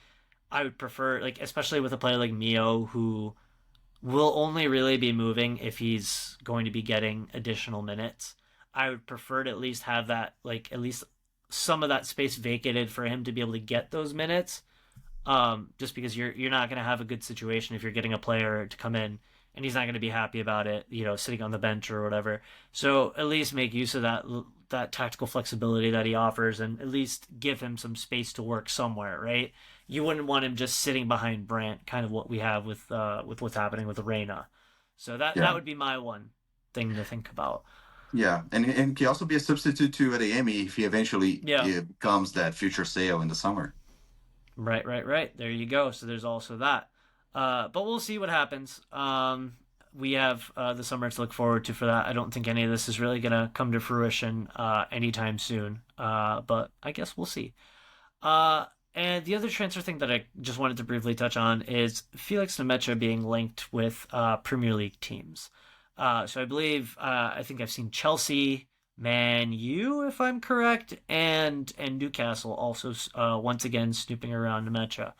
I would prefer like especially with a player like Mio who will only really be moving if he's going to be getting additional minutes. I would prefer to at least have that like at least some of that space vacated for him to be able to get those minutes. Just because you're not going to have a good situation if you're getting a player to come in and he's not going to be happy about it, sitting on the bench or whatever. So at least make use of that tactical flexibility that he offers, and at least give him some space to work somewhere, right? You wouldn't want him just sitting behind Brandt, kind of what we have with what's happening with Reina. So that yeah, would be my one thing to think about. yeah, and can also be a substitute to Adeyemi if he eventually Yeah. becomes that future sale in the summer. Right. There you go. So there's also that. But we'll see what happens. We have the summer to look forward to for that. I don't think any of this is really going to come to fruition anytime soon. But I guess we'll see. And the other transfer thing that I just wanted to briefly touch on is Felix Nemecha being linked with Premier League teams. So I believe I think I've seen Chelsea, Man U, if I'm correct, and Newcastle also once again snooping around Nemecha.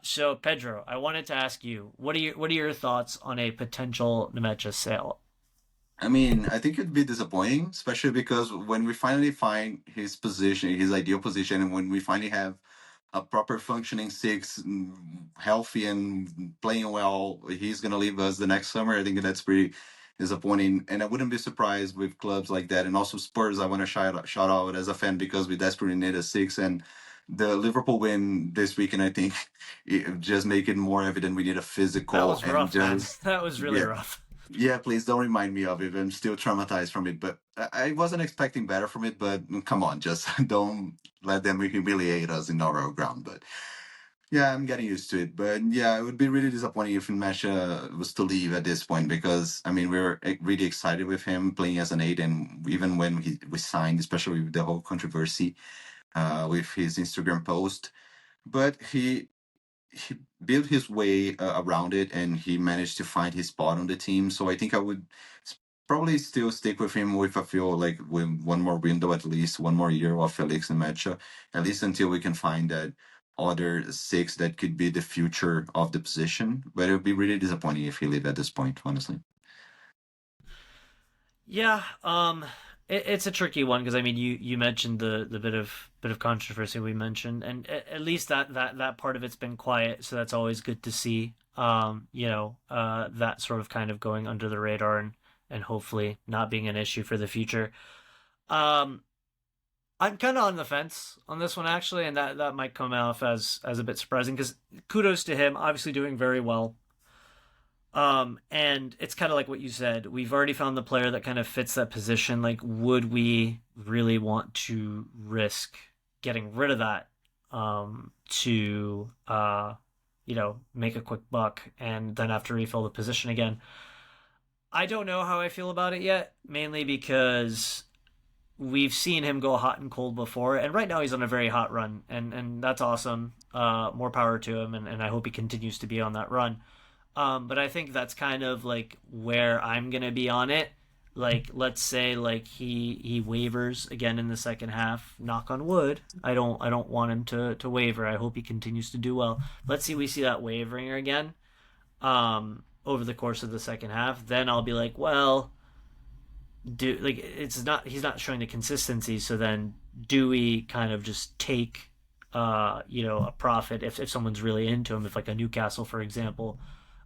So Pedro, I wanted to ask you, what are your thoughts on a potential Nemecha sale? I mean, I think it'd be disappointing, especially because when we finally find his position, his ideal position, and when we finally have a proper functioning six, healthy and playing well, he's gonna leave us the next summer. I think that's pretty disappointing, and I wouldn't be surprised with clubs like that. And also Spurs, I want to shout out as a fan because we desperately need a six, and the Liverpool win this weekend, I think, it just make it more evident we need a That physical was and rough, man. just That was really yeah. rough. Yeah, please don't remind me of it. I'm still traumatized from it, but I wasn't expecting better from it. But come on, just don't let them humiliate us in our ground. But yeah, I'm getting used to it. But yeah, it would be really disappointing if Mesha was to leave at this point because I mean we were really excited with him playing as an eight, and even when we signed, especially with the whole controversy with his Instagram post, but he built his way around it and he managed to find his spot on the team. So I think I would probably still stick with him with I feel like with one more window at least, one more year of Felix and Mecha, at least until we can find that other six that could be the future of the position. But it would be really disappointing if he leave at this point, honestly. Yeah, it's a tricky one because I mean you mentioned the bit of controversy we mentioned, and at least that part of it's been quiet, so that's always good to see. That sort of kind of going under the radar and hopefully not being an issue for the future. Um, I'm kind of on the fence on this one actually, and that might come off as a bit surprising because kudos to him, obviously doing very well. And it's kind of like what you said. We've already found the player that kind of fits that position. Like, would we really want to risk getting rid of that to make a quick buck and then have to refill the position again? I don't know how I feel about it yet, mainly because we've seen him go hot and cold before, and right now he's on a very hot run, and that's awesome. More power to him, and I hope he continues to be on that run. But I think that's kind of like where I'm gonna be on it. Like, let's say like he wavers again in the second half. Knock on wood. I don't want him to waver. I hope he continues to do well. Let's see we see that wavering again. Over the course of the second half, then I'll be like, well, do like he's not showing the consistency. So then do we kind of just take a profit if someone's really into him, if like a Newcastle, for example,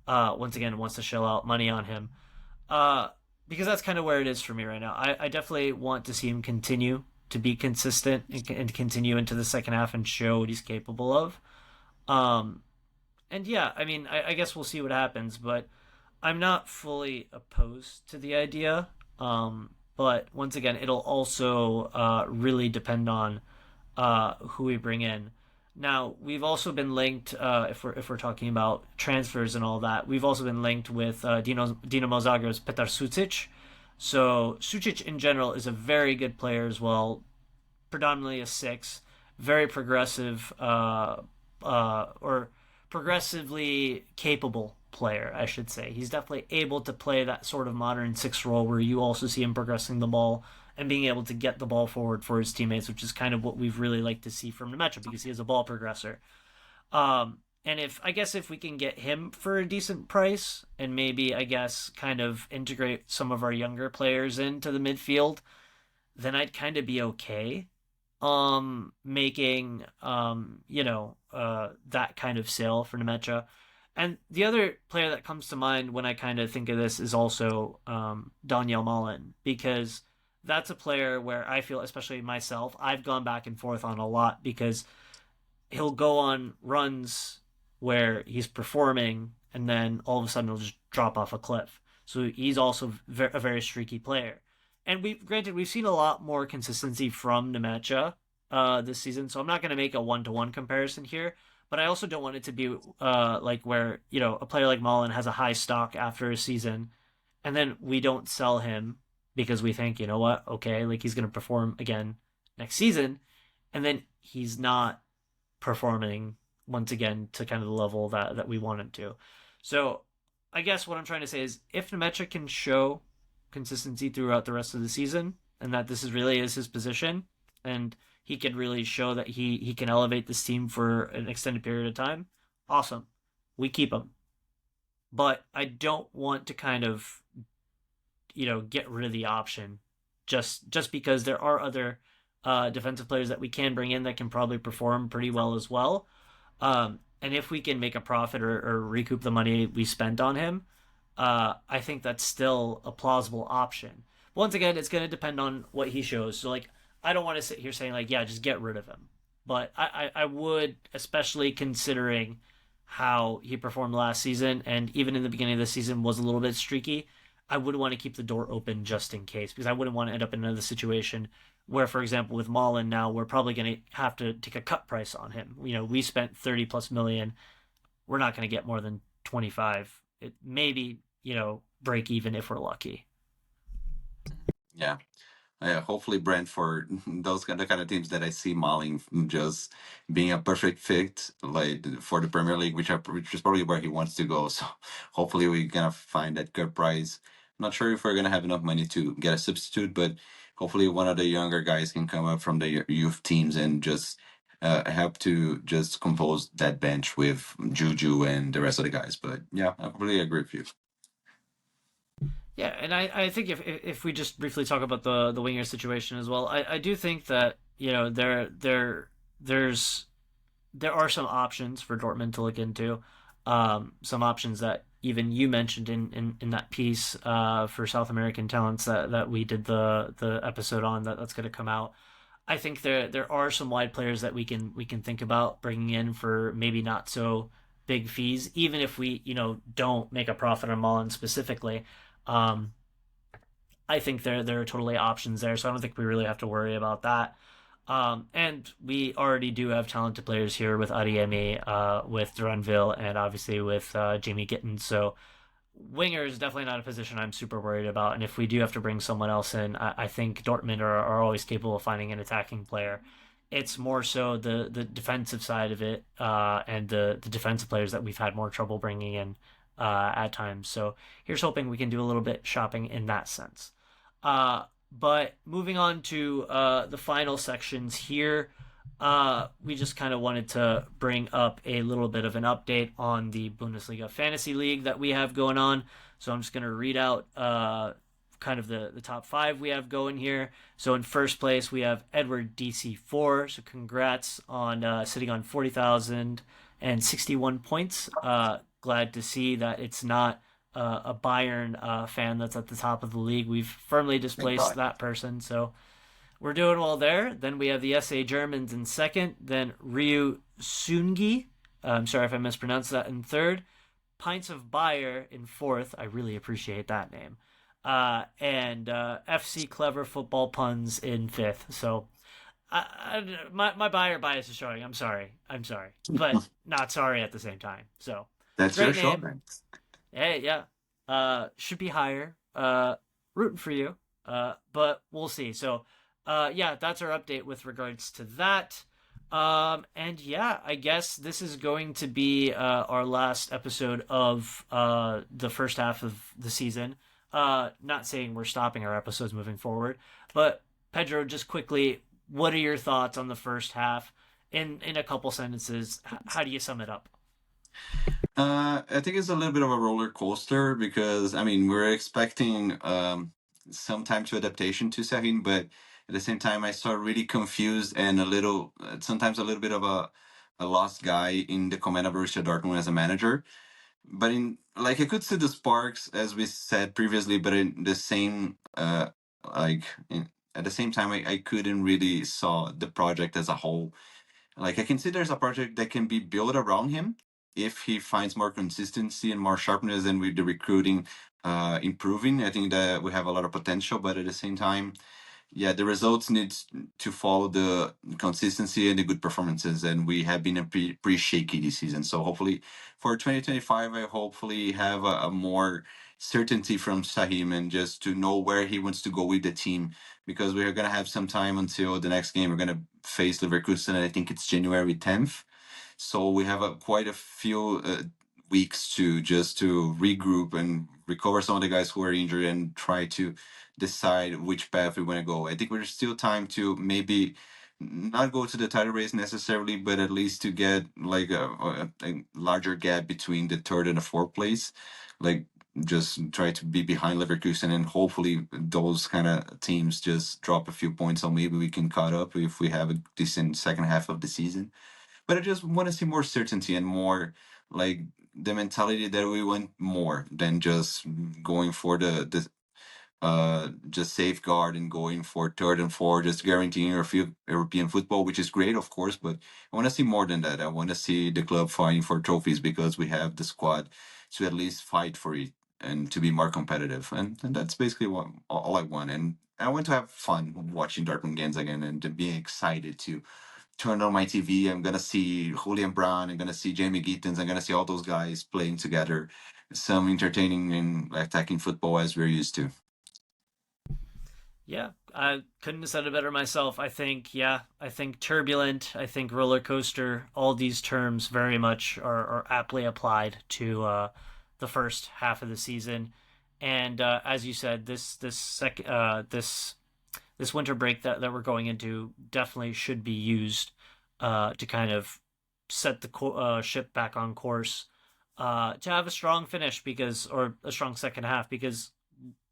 once again wants to shell out money on him. Because that's kind of where it is for me right now. I definitely want to see him continue to be consistent and continue into the second half and show what he's capable of. And yeah, I mean, I guess we'll see what happens, but I'm not fully opposed to the idea. But once again, it'll also really depend on who we bring in. Now, we've also been linked, if we're talking about transfers and all that, we've also been linked with Dinamo Zagreb's Petar Sucic. So Sucic in general is a very good player as well, predominantly a 6, very progressive, or progressively capable player, I should say. He's definitely able to play that sort of modern 6 role where you also see him progressing the ball and being able to get the ball forward for his teammates, which is kind of what we've really liked to see from Nemanja because he is a ball progressor. And if we can get him for a decent price and maybe, I guess, kind of integrate some of our younger players into the midfield, then I'd kind of be okay making that kind of sale for Nemanja. And the other player that comes to mind when I kind of think of this is also Daniel Malen, because that's a player where I feel, especially myself, I've gone back and forth on a lot because he'll go on runs where he's performing and then all of a sudden he'll just drop off a cliff. So he's also a very streaky player. And we've seen a lot more consistency from Nemanja this season, so I'm not going to make a one-to-one comparison here, but I also don't want it to be like where, a player like Malen has a high stock after a season and then we don't sell him because we think, okay, like he's going to perform again next season, and then he's not performing once again to kind of the level that we want him to. So I guess what I'm trying to say is if Nemanja can show consistency throughout the rest of the season and that this really is his position and he can really show that he can elevate this team for an extended period of time, awesome. We keep him. But I don't want to kind of get rid of the option just because there are other defensive players that we can bring in that can probably perform pretty well as well. And if we can make a profit or recoup the money we spent on him, I think that's still a plausible option. Once again, it's going to depend on what he shows. So, I don't want to sit here saying, yeah, just get rid of him. But I would, especially considering how he performed last season, and even in the beginning of the season was a little bit streaky, I would want to keep the door open just in case, because I wouldn't want to end up in another situation where, for example, with Malen now, we're probably going to have to take a cut price on him. We spent 30 plus million. We're not going to get more than 25. It maybe, break even if we're lucky. Yeah. Hopefully Brentford, those kind of teams that I see Malen just being a perfect fit for the Premier League, which is probably where he wants to go. So hopefully we're gonna find that good price. Not sure if we're gonna have enough money to get a substitute, but hopefully one of the younger guys can come up from the youth teams and just help to just compose that bench with Juju and the rest of the guys. But yeah, I completely agree with you. Yeah, and I think if we just briefly talk about the winger situation as well, I do think that there are some options for Dortmund to look into, some options that even you mentioned in that piece for South American talents that we did the episode on that's going to come out. I think there are some wide players that we can think about bringing in for maybe not so big fees, even if we don't make a profit on Malen specifically. I think there are totally options there, so I don't think we really have to worry about that. And we already do have talented players here with Adeyemi, with Duranville, and obviously with Jamie Gittens. So winger is definitely not a position I'm super worried about. And if we do have to bring someone else in, I think Dortmund are always capable of finding an attacking player. It's more so the defensive side of it, and the defensive players that we've had more trouble bringing in at times. So here's hoping we can do a little bit shopping in that sense. But moving on to the final sections here, we just kind of wanted to bring up a little bit of an update on the Bundesliga Fantasy League that we have going on. So I'm just going to read out kind of the top 5 we have going here. So in first place, we have Edward DC4. So congrats on sitting on 40,061 points. Glad to see that it's not a Bayern fan that's at the top of the league. We've firmly displaced that person. So we're doing well there. Then we have the SA Germans in second. Then Ryu Sungi. I'm sorry if I mispronounced that, in third. Pints of Bayer in fourth. I really appreciate that name. And FC Clever Football Puns in fifth. So my Bayer bias is showing. I'm sorry, but not sorry at the same time. So That's great your name. show, man. Hey, yeah. Should be higher. Rooting for you. But we'll see. So yeah, that's our update with regards to that. And yeah, I guess this is going to be our last episode of the first half of the season. Not saying we're stopping our episodes moving forward, but Pedro, just quickly, what are your thoughts on the first half? In a couple sentences, how do you sum it up? I think it's a little bit of a roller coaster because I mean we're expecting some time to adaptation to Sahin, but at the same time I saw really confused and a little sometimes a little bit of a lost guy in the command of Borussia Dortmund as a manager. But in like I could see the sparks as we said previously, but in the same like at the same time I couldn't really saw the project as a whole. Like I can see there's a project that can be built around him if he finds more consistency and more sharpness, and with the recruiting improving. I think that we have a lot of potential, but at the same time, yeah, the results need to follow the consistency and the good performances, and we have been pretty shaky this season. So hopefully, for 2025, I hopefully have a more certainty from Sahim and just to know where he wants to go with the team, because we're gonna have some time until the next game. We're gonna face Leverkusen, and I think it's January 10th. So we have quite a few weeks to regroup and recover some of the guys who are injured and try to decide which path we want to go. I think there's still time to maybe not go to the title race necessarily, but at least to get like a larger gap between the third and the fourth place. Like just try to be behind Leverkusen, and hopefully those kind of teams just drop a few points, so maybe we can caught up if we have a decent second half of the season. But I just want to see more certainty and more like the mentality that we want more than just going for the just safeguard and going for third and four, just guaranteeing European football, which is great, of course. But I want to see more than that. I want to see the club fighting for trophies because we have the squad to at least fight for it and to be more competitive. And that's basically all I want. And I want to have fun watching Dortmund games again and to be excited to turn on my TV. I'm gonna see Julian Brown. I'm gonna see Jamie Gittens. I'm gonna see all those guys playing together. Some entertaining and attacking football as we're used to. Yeah, I couldn't have said it better myself. I think, yeah, I think turbulent, I think roller coaster, all these terms very much are aptly applied to the first half of the season. And as you said, this winter break that we're going into definitely should be used to kind of set the ship back on course to have a strong finish or a strong second half, because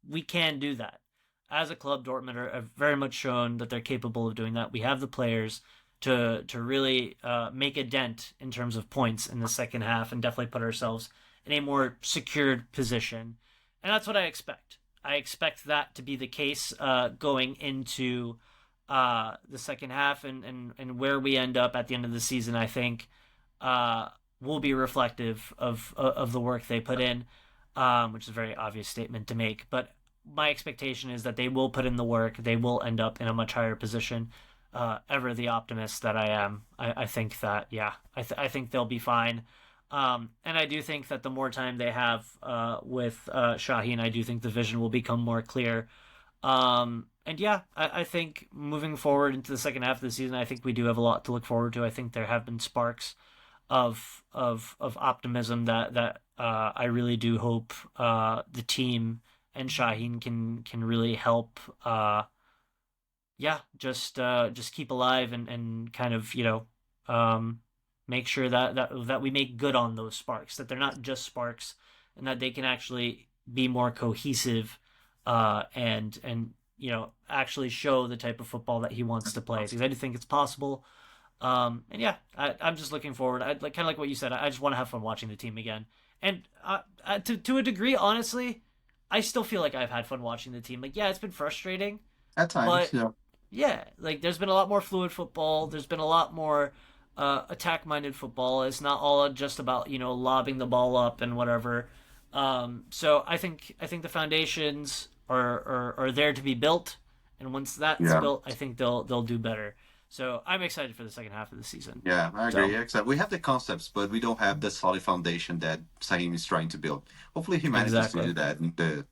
we can do that. As a club, Dortmund have very much shown that they're capable of doing that. We have the players to really make a dent in terms of points in the second half and definitely put ourselves in a more secured position. And that's what I expect. I expect that to be the case going into the second half, and where we end up at the end of the season, I think will be reflective of the work they put in, which is a very obvious statement to make. But my expectation is that they will put in the work. They will end up in a much higher position. Ever the optimist that I am, I think that, yeah, I think they'll be fine. And I do think that the more time they have with Shaheen, I do think the vision will become more clear. And yeah, I think moving forward into the second half of the season, I think we do have a lot to look forward to. I think there have been sparks of optimism that I really do hope the team and Shaheen can really help. Just keep alive and kind of make sure that we make good on those sparks, that they're not just sparks, and that they can actually be more cohesive and actually show the type of football that he wants to play, because I do think it's possible. And yeah, I'm just looking forward. I like kind of like what you said. I just want to have fun watching the team again. And to a degree, honestly, I still feel like I've had fun watching the team. Like, yeah, it's been frustrating, At times, but yeah. yeah, like there's been a lot more fluid football. There's been a lot more attack-minded football. It's not all just about lobbing the ball up and whatever. So I think the foundations are there to be built, and once that's Yeah. built, I think they'll do better. So I'm excited for the second half of the season. Yeah, I agree. So Except we have the concepts, but we don't have the solid foundation that Sahin is trying to build. Hopefully, he manages to exactly. do that in the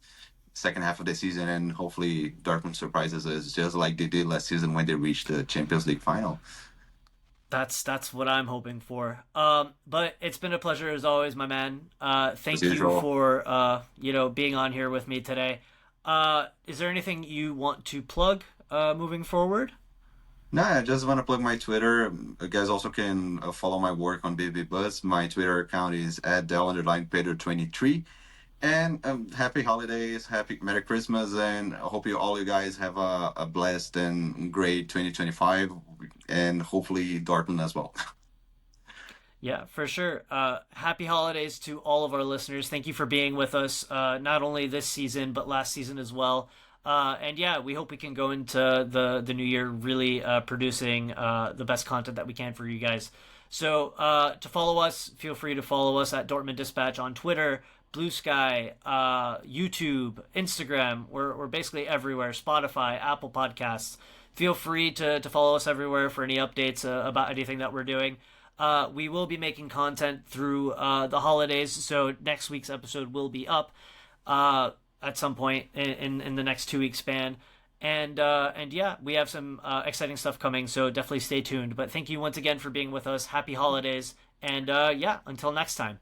second half of the season, and hopefully, Dortmund surprises us just like they did last season when they reached the Champions League final. That's what I'm hoping for. But it's been a pleasure as always, my man. As Thank you usual. for being on here with me today. Is there anything you want to plug moving forward? No, I just want to plug my Twitter. You guys also can follow my work on BB Buzz. My Twitter account is at Del_Pedro23. And happy holidays, happy Merry Christmas, and I hope you guys have a blessed and great 2025, and hopefully Dortmund as well. Yeah, for sure. Happy holidays to all of our listeners. Thank you for being with us, not only this season, but last season as well. And yeah, we hope we can go into the new year really producing the best content that we can for you guys. So to follow us, feel free to follow us at Dortmund Dispatch on Twitter, Blue Sky, YouTube, Instagram. We're basically everywhere. Spotify, Apple Podcasts. Feel free to follow us everywhere for any updates about anything that we're doing. We will be making content through the holidays, so next week's episode will be up at some point in the next 2 week span. And yeah, we have some exciting stuff coming, so definitely stay tuned. But thank you once again for being with us. Happy holidays, and yeah, until next time.